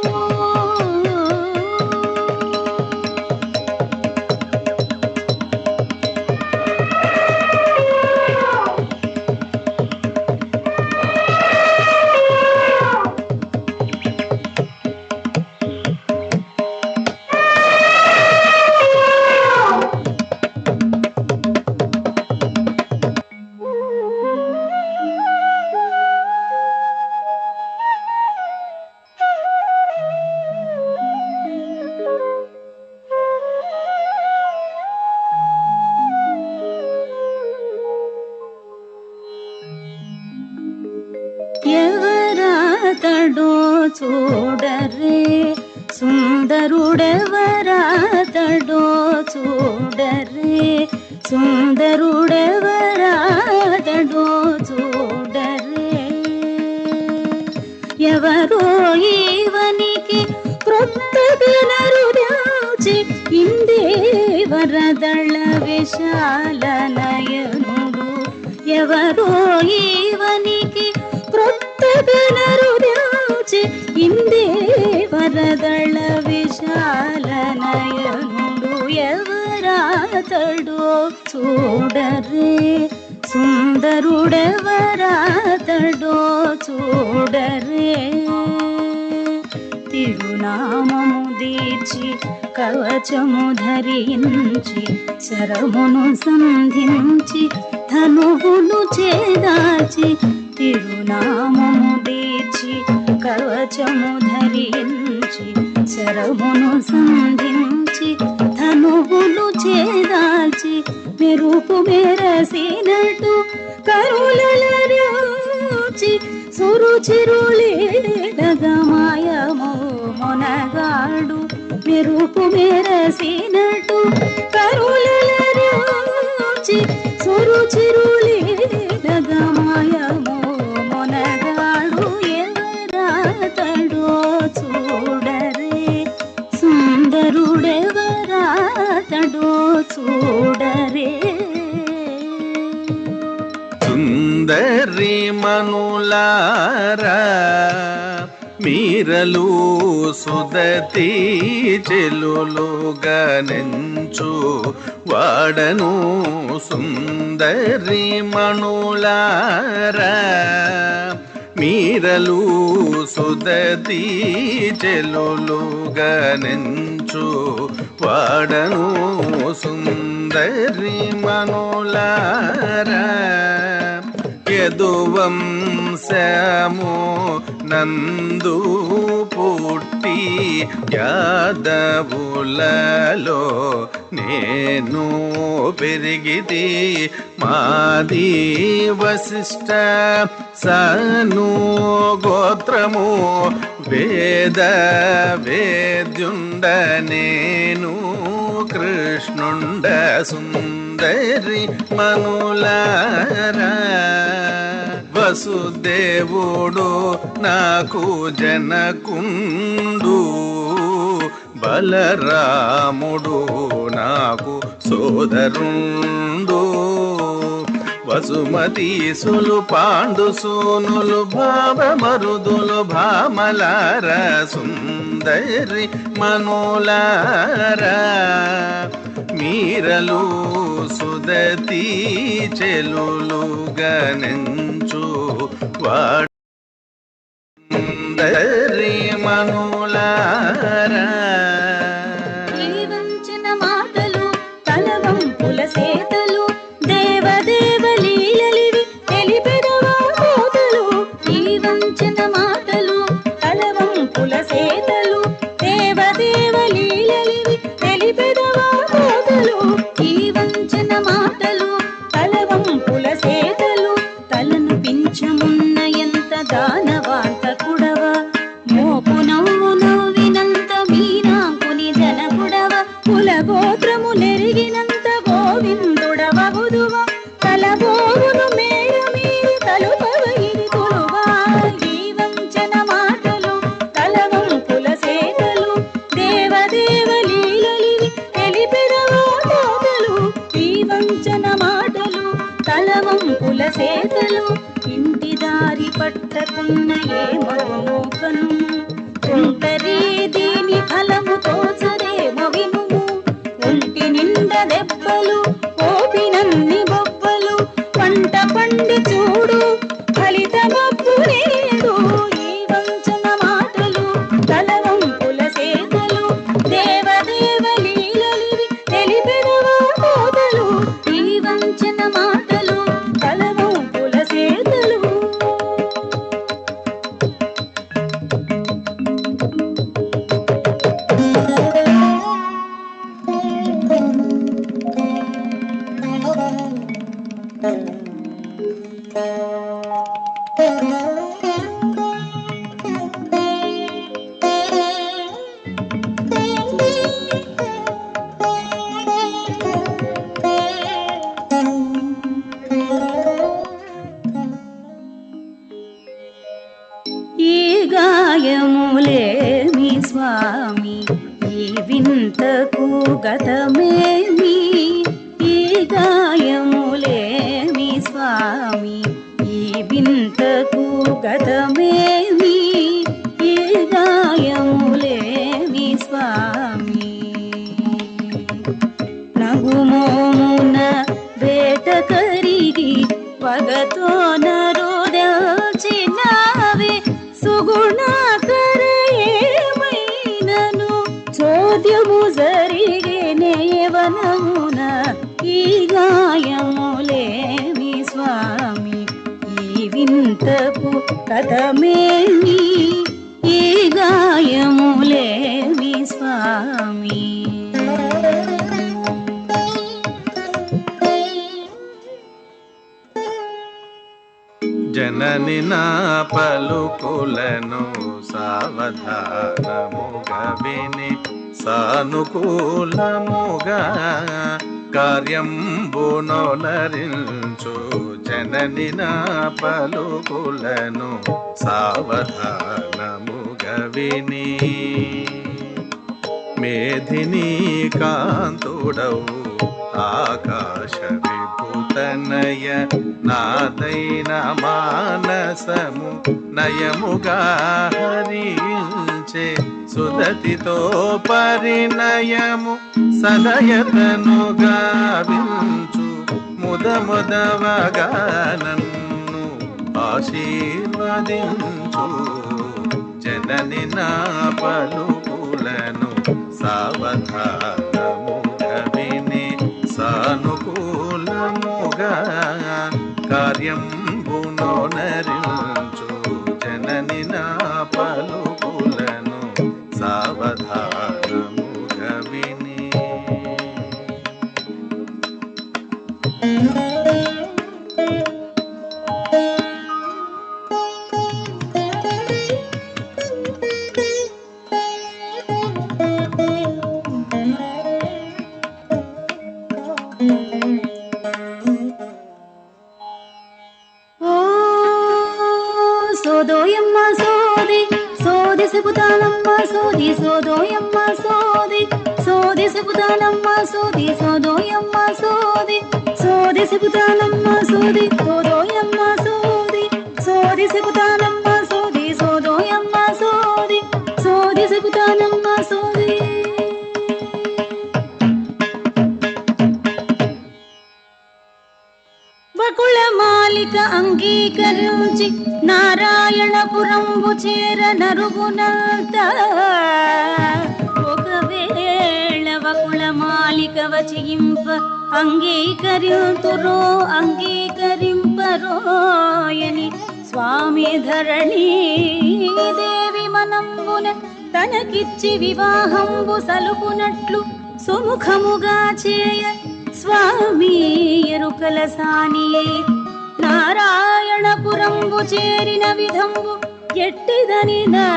ఎవరాతడో చూడరే సుందరుడెవరాతడో చూడరే సుందరుడెవరాతడో చూడరే ఎవరో ఈవనికి క్రొత్తగనరుదాచి ఇందే వరదళ విశాల నయనుడు ఎవరో ఈవనికి క్రొత్తగనరుదాచి ఇందే వరదళ విశాల నయనుడు ఎవరాతడో చూడరే సుందరుడెవరాతడో చూడరే తిరునామము దీర్చి కవచము ధరించి శరమును సంధించి ధనువును చేదాచి తిరునామము దీర్చి కవచము ధరించి శరమును సంధించి ధనువును చేదాచి మెరుపు మెరసినట్టు కరులలరాచి సురుచిరులేదగమాయమో మొనగాడు మెరుపు మెరసినట్టు కరులలరాచి సురుచిరులేదగమాయమో మొనగాడు ఎవరాతడో చూడరే సుందరుడెవరాతడో చూడరే
సుందరి మనులారా మీరలు సుదతి చెలులుగా నెంచు వాడను సుందరి మనులారా మీరలు సుదతి చెలులుగా నెంచు వాడను సుందరి మనులారా యదువంశము నందు పుట్టి యాదవులలో నేను పెరిగితి. మాది వశిష్ఠ సను గోత్రము వేద వేద్యుండ నేను కృష్ణుండ సుందరి మనులారా. వసుదేవుడు నాకు జనకుండు, బలరాముడు నాకు సోదరుండు. వసుమతీసులు పాండు సూనులు భావమరుదులు భామలార సుందరి మనులారా. మీరలు సుదతి చెలులుగా నెంచు వారి మనులారా.
వంచిన మాటలు తలవంపుల సేతలు దేవదేవ లీలలివి తెలిపెదవా కోతలు. ఈ వంచిన మాటలు తలవంపుల సేతలు దేవదేవ లీలలివి తెలిపెదవా కోతలు. ఈ వంచిన మాటలు తలవంపుల సేతలు తలను పించమున్న ఎంత దానవాంత కుడవ. మోపు నవ్వు నవ్వినంత మీనాకుని జనకుడవ. కులగోత్రము నెరిగినంత గోవిందుడవగుదువ. తలబోవును మేర మీరు తలుపవ ఇది కొలువా. ఈ వంచన మాటలు తలవంపుల సేతలు దేవదేవ లీలలివి తెలిపెదవా కోతలు. ఈ వంచన మాటలు తలవంపుల సేతలు ఇంటి దారి పట్టకున్న ఏ మోకను. ఒంటరి దీని ఫలము తోచరేమో వినుము. ఒంటి నిండ దెబ్బలు కోపినన్ని బొబ్బలు పంట పండి చూడు ఫలితమబ్బు నేడు. ఈ వంచన మాటలు తలవంపుల సేతలు దేవదేవ లీలలివి తెలిపెదవా కోతలు. ఈ వంచన మాటలు తలవంపుల సేతలు. ఈ గాయములేమి స్వామి ఈ వింతకు గతమేమి. ఈ గాయములేమి స్వామి ఈ వింతకు గతమేమి. ఈ గాయములేమి స్వామి. నగుమోమున వేట కరిగి పగతో నరోదచినావే. సుగుణాకర ఏమైనను చోద్యము జరిగినే వనమున. ఈ గాయములేమి స్వామి ఈ వింతకు కథమేమి. ఈ గాయములేమి స్వామి.
జనని నా పలుకులను సావధానముగా విని సానుకూలముగా కార్యంబునొనరించు. జనని నా పలుకులను సావధానముగా విని మేధిని కాంతుడవు ఆకాశ విభూతనయ నాదైన మానసము నయముగా హరించే. సుదతితో పరిణయము సదయతనుగా వించు. ముదముదవగా నన్ను ఆశీర్వదించు. జనని నా పలుకులను సావధానముగా విని సానుకూలముగా కార్యం చెంపునోనరించు జనని నా పలుకులను సావధానముగా విని.
సోదోయమ్మ సోది సోది చెబుతానమ్మ సోది సోదోయమ్మ సోది సోది చెబుతానమ్మ సోది సోదోయమ్మ సోది సోది చెబుతానమ్మ సోది సోదోయమ్మ సోది సోది చెబుతానమ్మ సోది సోదోయమ్మ సోది సోది చెబుతానమ్మ సోది. బకుళ మాలిక అంగీకరించి నారాయణపురంబు చేర నరుగునంత. ఒకవేళ బకుళ మాలిక వచింప అంగీకరింతురో అంగీకరింపరోయని స్వామి ధరణీ దేవి మనంబున తనకిచ్చి వివాహంబు సలుపునట్లు సుముఖముగా చేయ స్వామి ఎరుకల సానియే నారాయణపురంబు చేరిన విధంబు ఎట్టిదనిదా.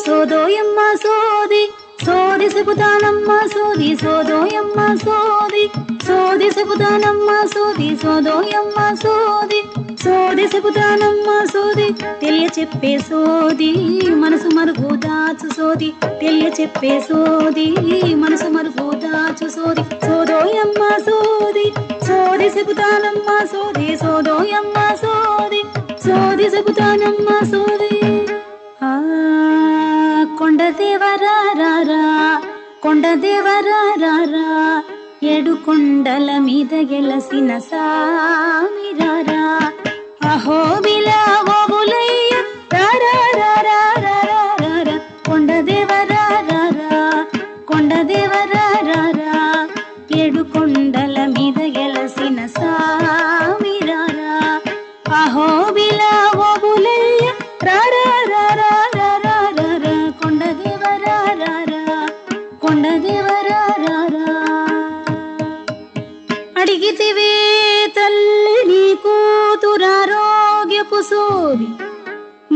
సోదోయమ్మ సోది సోది చెబుతానమ్మ సోది సోదోయమ్మ సోది సోది చెబుతానమ్మ సోది సోదోయమ్మ సోది సోది చెబుతానమ్మ సోది తెలియ చెప్పే సోది మనసు మరుగు దాచు సోది తెలియ చెప్పే సోది మనసు మరుగు దాచు సోది సోదోయమ్మ సోది సోది చెబుతానమ్మ సోది సోదోయమ్మ సోది సోది చెబుతానమ్మ సోది. కొండదేవరారా కొండదేవరారా ఏడు కొండల మీద గెలసిన సామిరారా అహోబిలా ఓబులయ్య రారా కొండదేవరారా కొండదేవరారా ఏడు కొండల మీద గెలసిన సామిరారా అహోబిలా ఓబులయ్య రారా అడిగితివే తల్లి నీ కూతురారోగ్యపు సోది.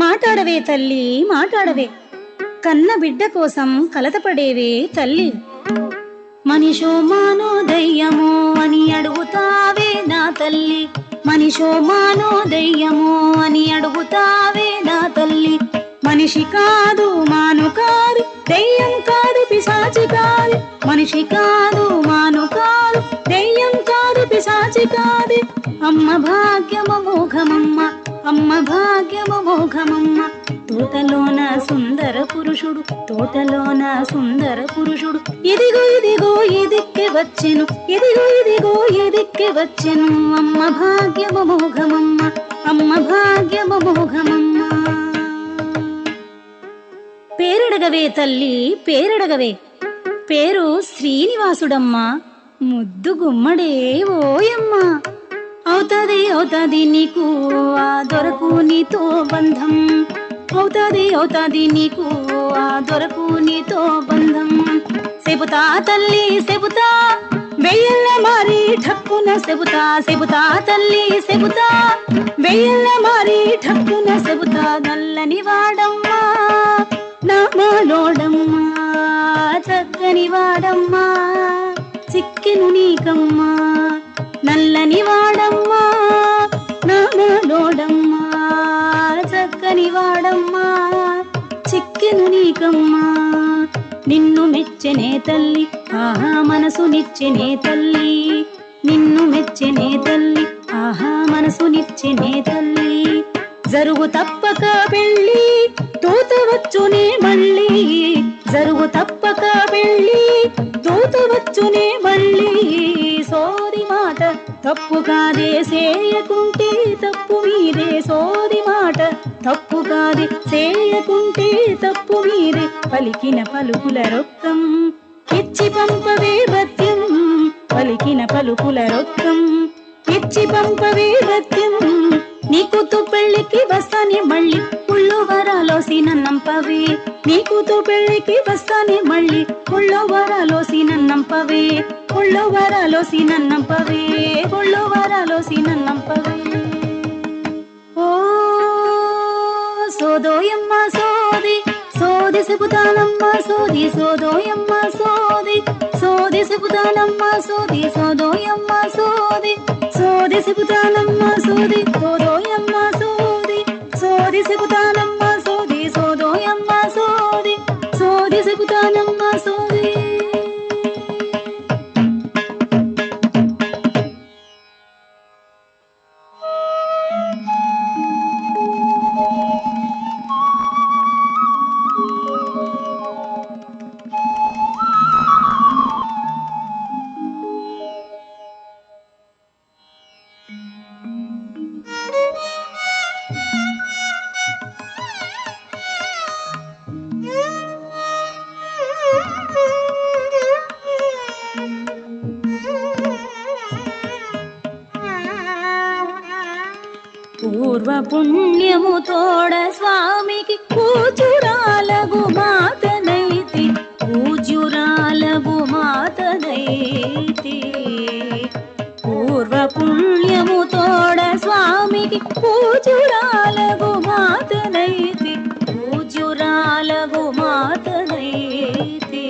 మాట్లాడవే తల్లి మాట్లాడవే, కన్న బిడ్డ కోసం కలతపడేవే తల్లి. మనిషో మానో దయ్యమో అని అడుగుతావే నా తల్లి, మనిషో మానో దయ్యమో అని అడుగుతావే నా తల్లి. మనిషి కాదు మాను కాదు దెయ్యం కాదు పిశాచి కాదు, మనిషి కాదు మాను కాదు దెయ్యం కాదు పిశాచి కాదు. అమ్మ భాగ్యము మోఘమమ్మ, అమ్మ భాగ్యము మోఘమమ్మ. తోటలోన సుందర పురుషుడు, తోటలోన సుందర పురుషుడు. ఇదిగో ఇదిగో ఎదిక్కి వచ్చెను, ఇదిగో ఇదిగో ఎదిక్కి వచ్చెను. అమ్మ భాగ్యము మోఘమమ్మ, అమ్మ భాగ్యము మోఘమమ్మ. పేరడగవే తల్లి పేరడగవే, పేరు శ్రీనివాసుడమ్మ, ముద్దు గుమ్మడే ఓయమ్మ. అవుతది అవుతది నీకు ఆ దొరకు నీతో బంధం, అవుతది నీకు ఆ దొరకు నీతో బంధం. చెబుతా తల్లి చెబుతా వెయ్యల్ల మారి ఠక్కున చెబుతా తల్లి చెబుతా వెయ్యల్ల మారి ఠక్కున చెబుతా. నల్లని వాడమ్మా నా మాలోడమ్మా, చక్కని వాడమ్మా చిక్కెను నీకమ్మా. నల్లని వాడమ్మా నా మాలోడమ్మా, చక్కని వాడమ్మా చిక్కెను నీకమ్మా. నిన్ను మెచ్చనే తల్లి ఆహా మనసునిచ్చెనే తల్లి, నిన్ను మెచ్చనే తల్లి ఆహా మనసునిచ్చెనే తల్లి. జరుగు తప్పక పెళ్ళి తూతవచ్చునే మళ్ళీ, జరుగు తప్పక పెళ్ళి తూతవచ్చునే మళ్ళీ. సోది మాట తప్పు కాదే చేయకుంటే తప్పు మీదే, సోది మాట తప్పు కాదే చేయకుంటే తప్పు మీదే. పలికిన పలుకుల రొక్కం ఇచ్చి పంపవే భత్యం, పలికిన పలుకుల రొక్కం ఇచ్చి పంపవే భత్యం. నీ కూతు పెళ్ళికి వస్తానే మళ్ళీ ఉళ్ళు వరాలోసి నన్నంపవే, నీ కూతు పెళ్ళికి వస్తానే మళ్ళీ ఉళ్ళు వరాలోసి నన్నంపవే, ఉళ్ళు వరాలోసి నన్నంపవే, ఉళ్ళు వరాలోసి నన్నంపవే. ఓ సోదోయమ్మ సోది సోది చెబుతానమ్మ సోది, సోదోయమ్మ సోది సోది చెబుతానమ్మ సోది, సోదోయమ్మ సోది సోది చెబుతానమ్మ సోది, సోదోయమ్మ సోది సోది చెబుతానమ్మ సోది, సోదోయమ్మ సోది సోది చెబుతానమ్మ సోది. పూర్వ పుణ్యము తోడ స్వామికి పూజురాలగు మాతనైతి, పూజురాలగు మాతనైతి. పూర్వ పుణ్యము తోడ స్వామికి పూజురాలగు మాతనైతి, పూజురాలగు మాతనైతి.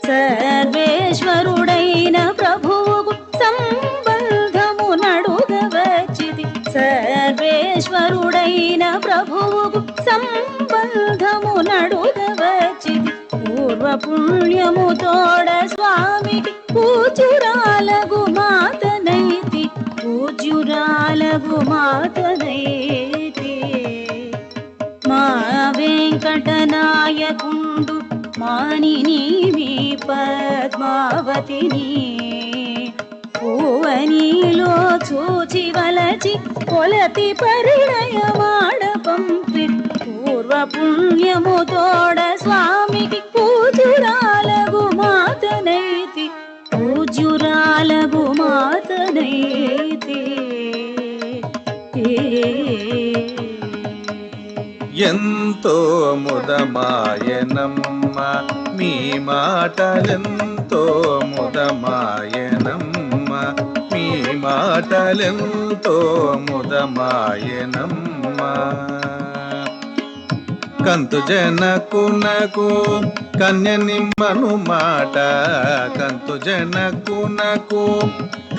సర్వేశ్వరుడైన ప్రభువుకు సంబంధము నడుగవచ్చిది, సర్వేశ్వరుడైన ప్రభువుకు సంబంధము నడుగవచ్చిది. పూర్వ పుణ్యము తోడ స్వామికి పూజురాలగు మాతనైతి, పూజ్యురాలగు మాతనైతి. మా వెంకటనాయకుండు మానిని మీ పద్మావతిని, పూవనిలో చూచి వలచి కొలతి పరిణయమాడ పంపి. పూర్వ పుణ్యము తోడ స్వామికి పూజురాలగు మాతనైతి, పూజ్యురాలగు మాతనైతి.
ఎంతో ముదమాయనమ్మ మీ మాటలెంతో ముదమాయనమ్మ, మీ మాటలెంతో ముదమాయనమ్మ. కంతు జనకునకు కన్యనిమ్మను మాట, కంతు జనకునకు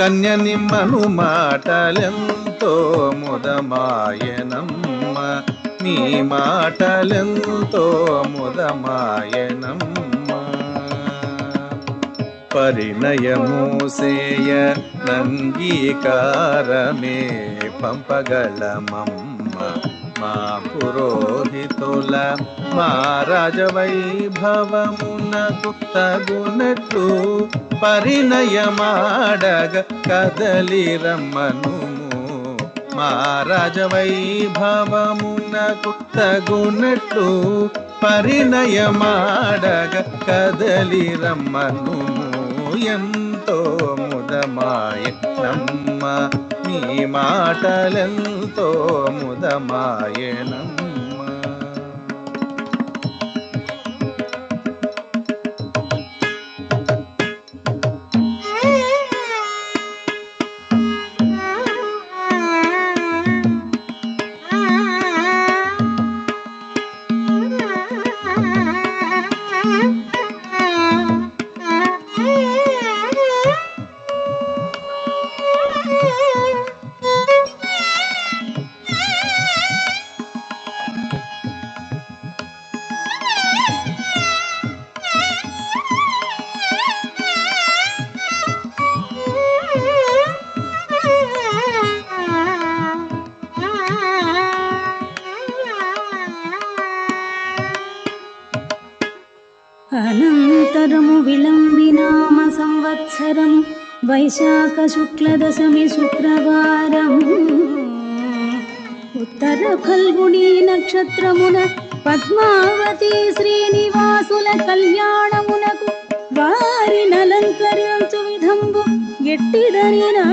కన్యనిమ్మను మాటలెంతో ముదమాయనమ్మ, నీ మాటలెంతో ముదమాయనమ్మ. పరిణయము సేయ నంగీకారమే పంపగలమమ్మ, మా పురోహితుల మా రాజవైభవమునకు తగునట్లు పరిణయమాడగ కదలి రమ్మను. మా రాజవైభవమునకు తగునట్లు పరిణయమాడగ కదలి రమ్మను. ఎంతో ముదమ ముదమాయనమ్మ నీ మాటలెంతో ముదమాయనమ్మ.
అనంతరము విలంబినామ సంవత్సరం వైశాఖ శుక్ల దశమి శుక్రవారం ఉత్తర ఫల్గుణి నక్షత్రమున పద్మావతి శ్రీనివాసుల కళ్యాణమునకు వారినలంకరించు విధంబు ఎట్టిదనినా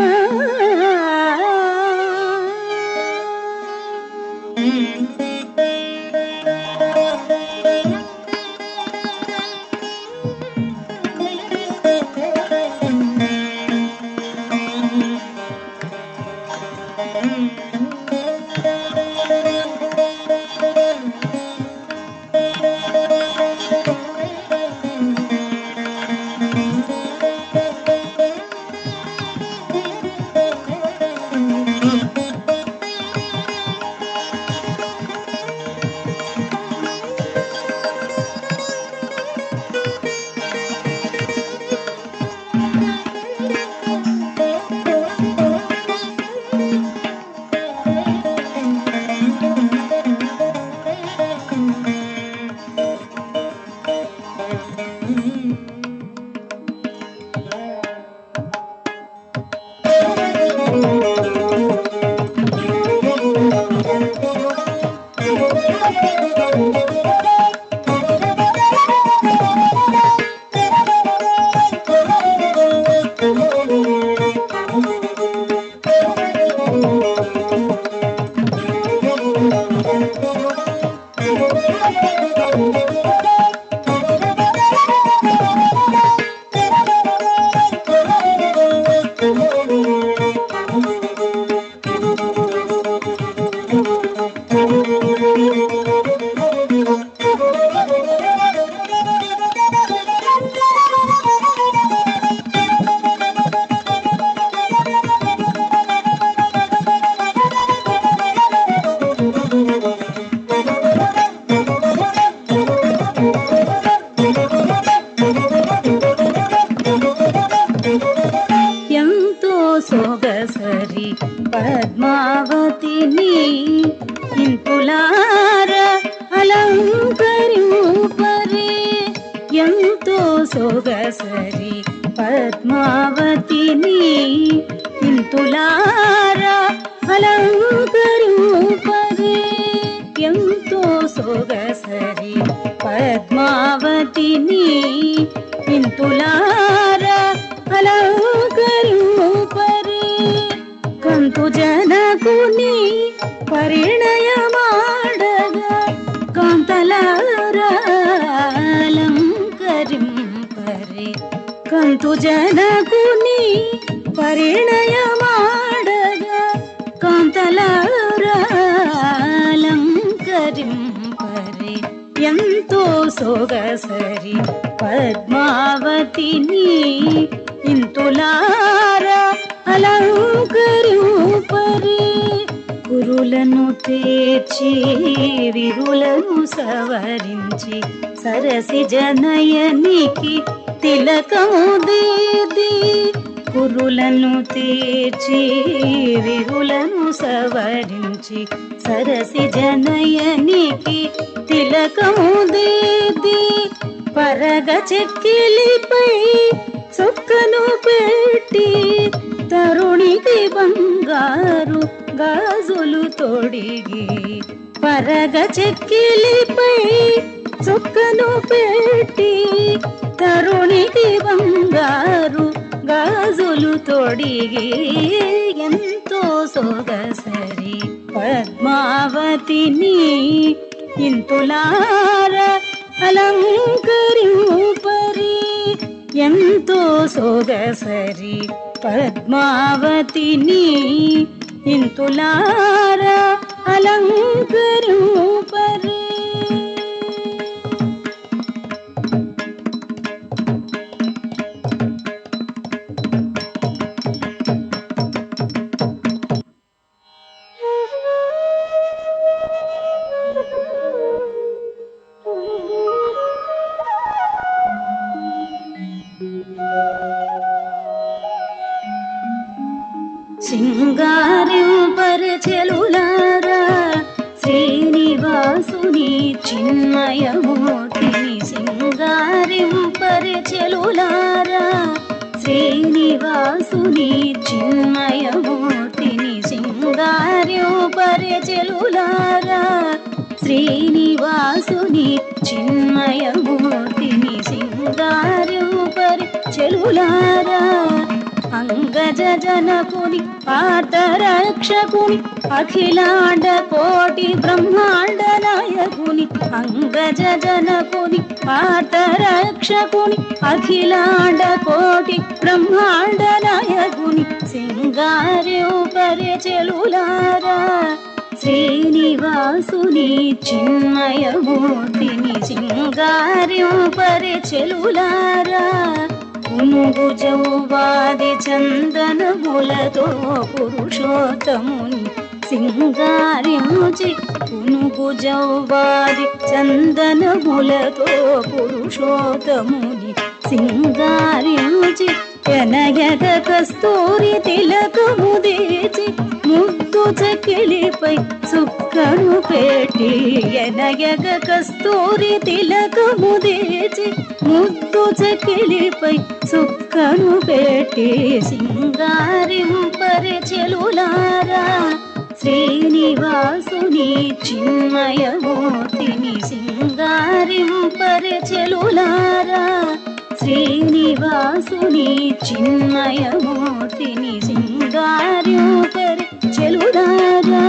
సొగసరి పద్మావతిని ఇంపులార అలంకరింపరే ఎంతో సొగసరి పద్మావతిని ఇంతులార అలంకరింపరే ఎంతో సొగసరి పద్మావతిని ఇంతులార అలంకరింపరే కంతు జనకుని పరిణయమాడగా కాంతలారా అలంకరింపరే కంతు జనకుని పరిణయమాడగా కాంతలారా అలంకరింపరే ఎంతో సొగసరి పద్మావతిని ఇంతులార అలంకరింపరే కురులను తీర్చి విరులను సవరించి సరసి జనయనికి తిలకము దిద్ది కురులను తీర్చి విరులను సవరించి సరసి జనయనికి తిలకము దిద్ది పరగ చెక్కిలిపై చొక్కను పెట్టి తరుణికి బంగారు గాజులు తొడిగి పరగ చెక్కిలిపై చొక్కను పెట్టి తరుణికి బంగారు గాజులు తొడిగి ఎంతో సొగసరి పద్మావతిని ఇంతులార అలంకరింపరి ఎంతో సొగసరి పద్మావతిని ఇంతులార అలంకరింపరి. సింగారింపరచెలులారా శ్రీనివాసుని చిన్మయమూర్తిని సింగారింపరచెలులారా శ్రీనివాసుని చిన్మయమూర్తిని సింగారింపరచెలులారా శ్రీనివాసుని చిన్మయమూర్తిని సింగారింపరచెలులారా అంగజ జనకుని పార్థరక్షకుని అఖిలాండ కోటి బ్రహ్మాండ నాయకుని అంగజ జనకుని పార్థరక్షకుని అఖిలాండ కోటి బ్రహ్మాండ నాయకుని సింగారింపరచెలులారా శ్రీనివాసుని చిన్మయమూర్తిని సింగారింపరచెలులారా పునుగు జౌవాది చందనములతో పురుషోత్తముని సింగారించి పునుగు జౌవాది చందనములతో పురుషోత్తముని సింగారించి ఎనయగ కస్తూరి తిలకము దేచి ముద్దు చకిలిపై సుక్కను పెట్టి ఎనయగ కస్తూరి తిలకము దేచి ముద్దు చకిలిపై సుక్కను పెట్టి సింగారింపరచెలులారా శ్రీనివాసుని చిన్మయమూర్తిని సింగారింపరచెలులారా శ్రీనివాసుని చిన్మయమూర్తిని సింగారింపరచెలులారా.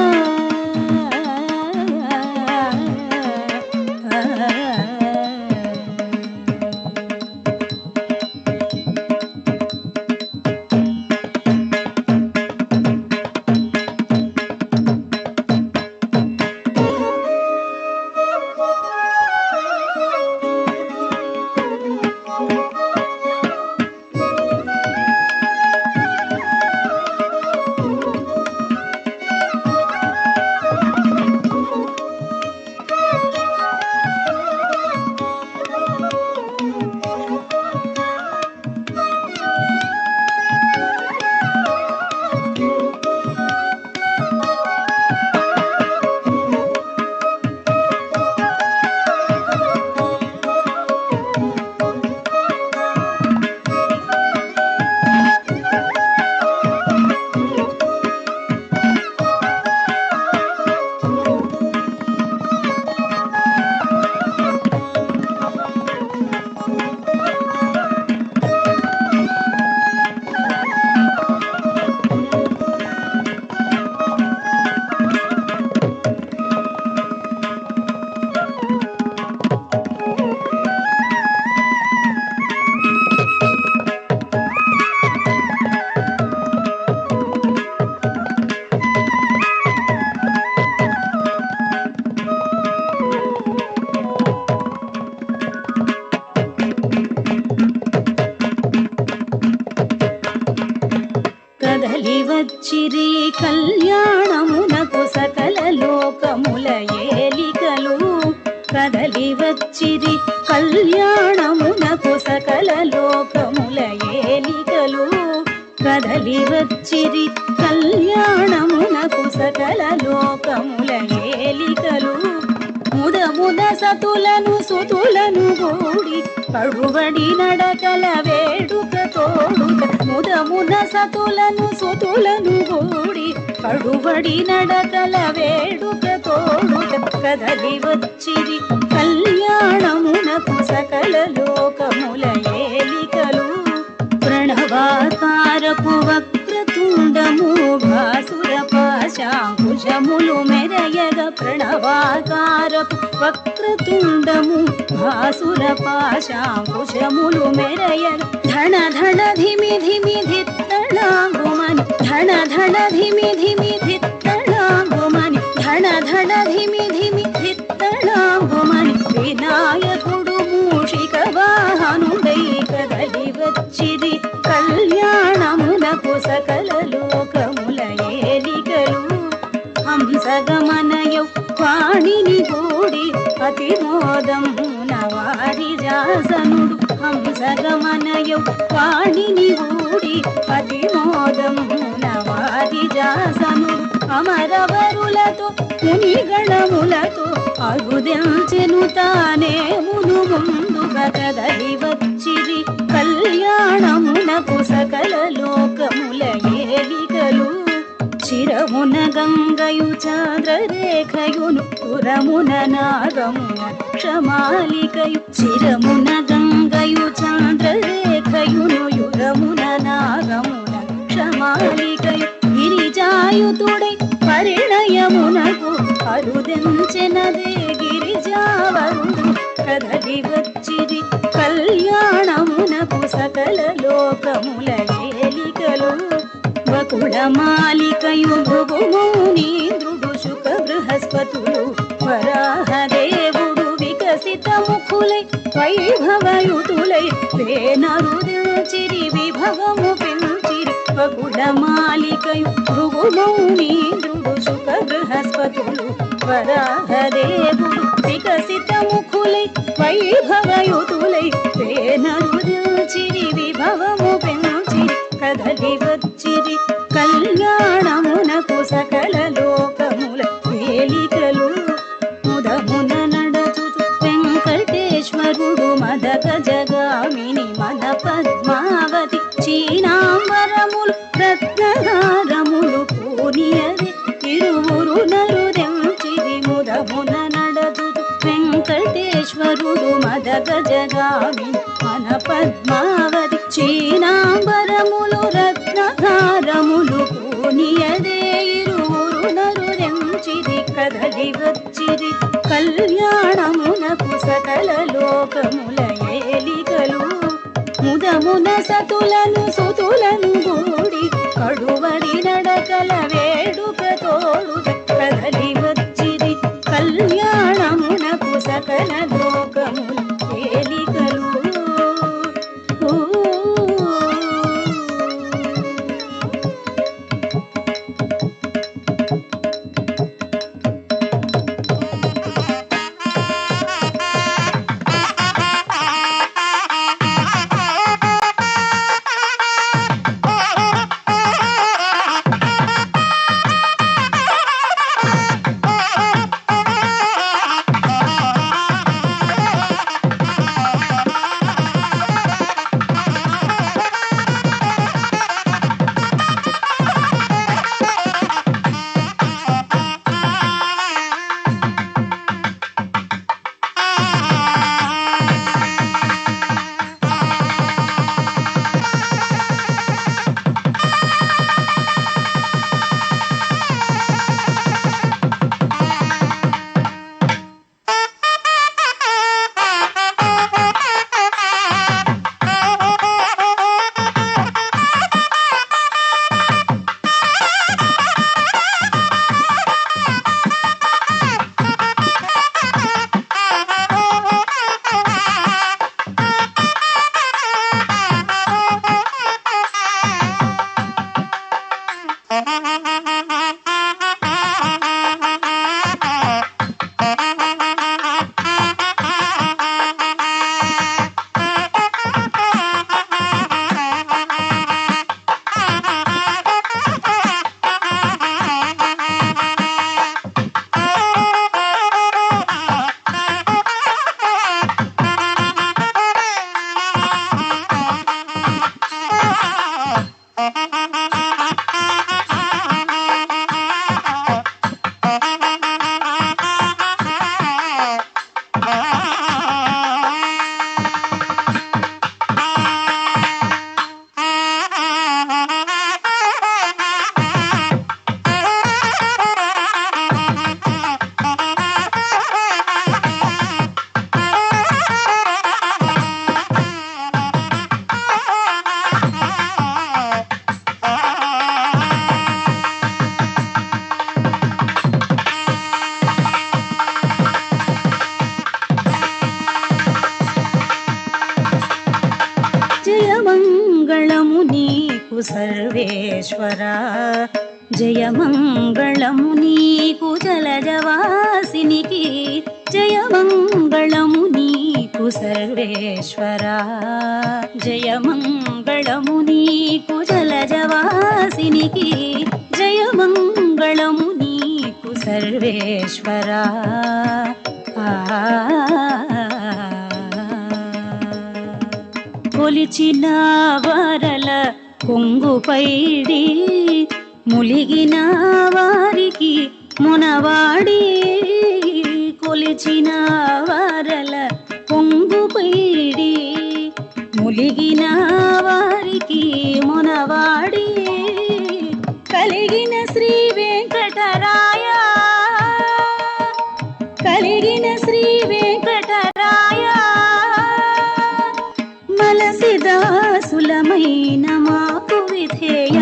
కదలి వచ్చిరి కళ్యాణమునకు సకల లోకముల ఏలికలు కదలి వచ్చిరి కళ్యాణమునకు సకల లోకముల ఏలికలు కదలి వచ్చిరి కళ్యాణమునకు సకల లోకముల ఏలికలు ముదముద సతులను సుతులను గూడి కడుబడి నడకల వేడుక తోడుక ముదముద సతులను సుతులను గూడి కడుబడి నడకల వేడుక తోడుక కదలి వచ్చిరి కళ్యాణమునకు సకల లోకముల ఏలికలు ప్రణవాక మెరయగ ప్రణవాకారపు వక్రతుండము భాసుర పాశాంకుశములు మెరయగ ధణ ధణ ధిమి ధిమి ధిత్తళాంగుమని ధణ ధణ ధిమి ధిమి ధిత్తళాంగుమని ధణ ధణ ధిమి ధిమి ధిత్తళాంగుమని వినాయకుడు మూషిక వాహనుడై కదలి వచ్చిరి కళ్యాణమునకు సకల లోకముల ఏలికలు హంసగమనయౌ వాణిని గూడి అతిమోదమున వారి జాసనుడు హంసగమనయౌ వాణిని గూడి అతిమోదమున వారి జాసనుడు అమరవరులతో మునిగణములతో అరుదెల్చెను తానే మును ముందుగా కదలి వచ్చిరి కళ్యాణమునకు సకల లోకముల ఏలికలు చిరమున గంగయు చంద్రరేఖయును పురమున నాగమున క్షమాలికయు చిరమున గంగయు చంద్రరేఖయును యురమున నాగమున క్షమాలికయు గిరిజాయుతుడై పరిణయమునకు అరుదెంచెనదే గిరిజావరుడు కదలి వచ్చిరి కళ్యాణమునకు సకల లోకముల ఏలికలు వకుళమాలికయు భృగుమౌనీంద్రుడు శుక బృహస్పతులు వరాహదేవుడు వికసిత ముఖులై వైభవయుతులై వేనరుదిల్చిరి విభవము పెంచిరి వకుళమాలికయు భృగుమౌనీంద్రుడు శుక బృహస్పతులు వరాహదేవుడు వికసిత ముఖులై వైభవయుతులై వేనరుదిల్చిరి విభవము పెంచిరి కదలి వచ్చిరి కళ్యాణమునకు సకల లోకముల ఏలికలు ముదమున నడచుచు వెంకటేశ్వరుడు మదక జగామిని మన పద్మావతి చీనాంబరములు రత్నహారములు పూనియది ఇరువురు నరుదెంచిరి ముదమున నడచుచు వెంకటేశ్వరుడు మదక జగామిని మన పద్మావతి చీనాంబరములు రత్నహారములు పూనియదే ఇరువురు నరుదెంచిరి కదలి వచ్చిరి కళ్యాణమునకు సకల లోకముల ఏలికలు ముదమున సతులను సుతులను గూడి కడువడి నడకల వేడుక తోడు కదలి వచ్చిరి కళ్యాణమునకు సకల లోకముల ఏలికలు సర్వేశ్వరా జయమంగళము నీకు జలజవాసినికి జయమంగళము నీకు సర్వేశ్వరా జయమంగళము నీకు జలజవాసినికి జయమంగళము నీకు సర్వేశ్వరా కొలిచిన వరల కొంగుపైడి ములిగిన వారికి మునవాడి కొలిచిన వరల కొంగుపైడి ములిగిన వారికి మునవాడి కలిగిన శ్రీ వెంకటరాయ కలిగిన శ్రీ వెంకటరాయ మలసిదాసులమైన మాకు విధేయ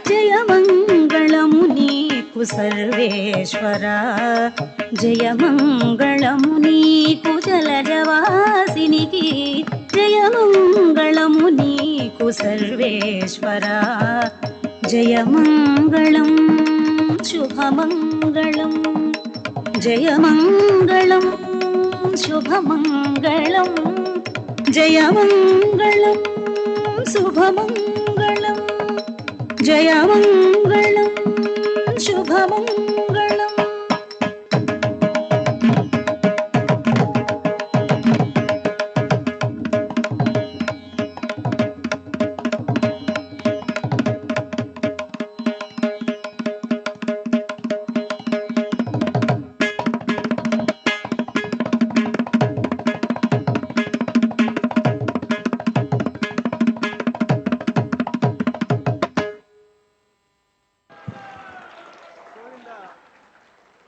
జయమంగళము నీకు సర్వేశ్వరా జయమంగళము నీకు జలజవాసినికి జయమంగళము నీకు సర్వేశ్వరా జయమంగళం శుభమంగళం జయమంగళం శుభమంగళం జయమంగళం శుభమంగళం జయమంగళం శుభమంగళం.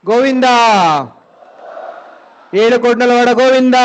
గోవింద ఏడుకొండలవాడ గోవింద.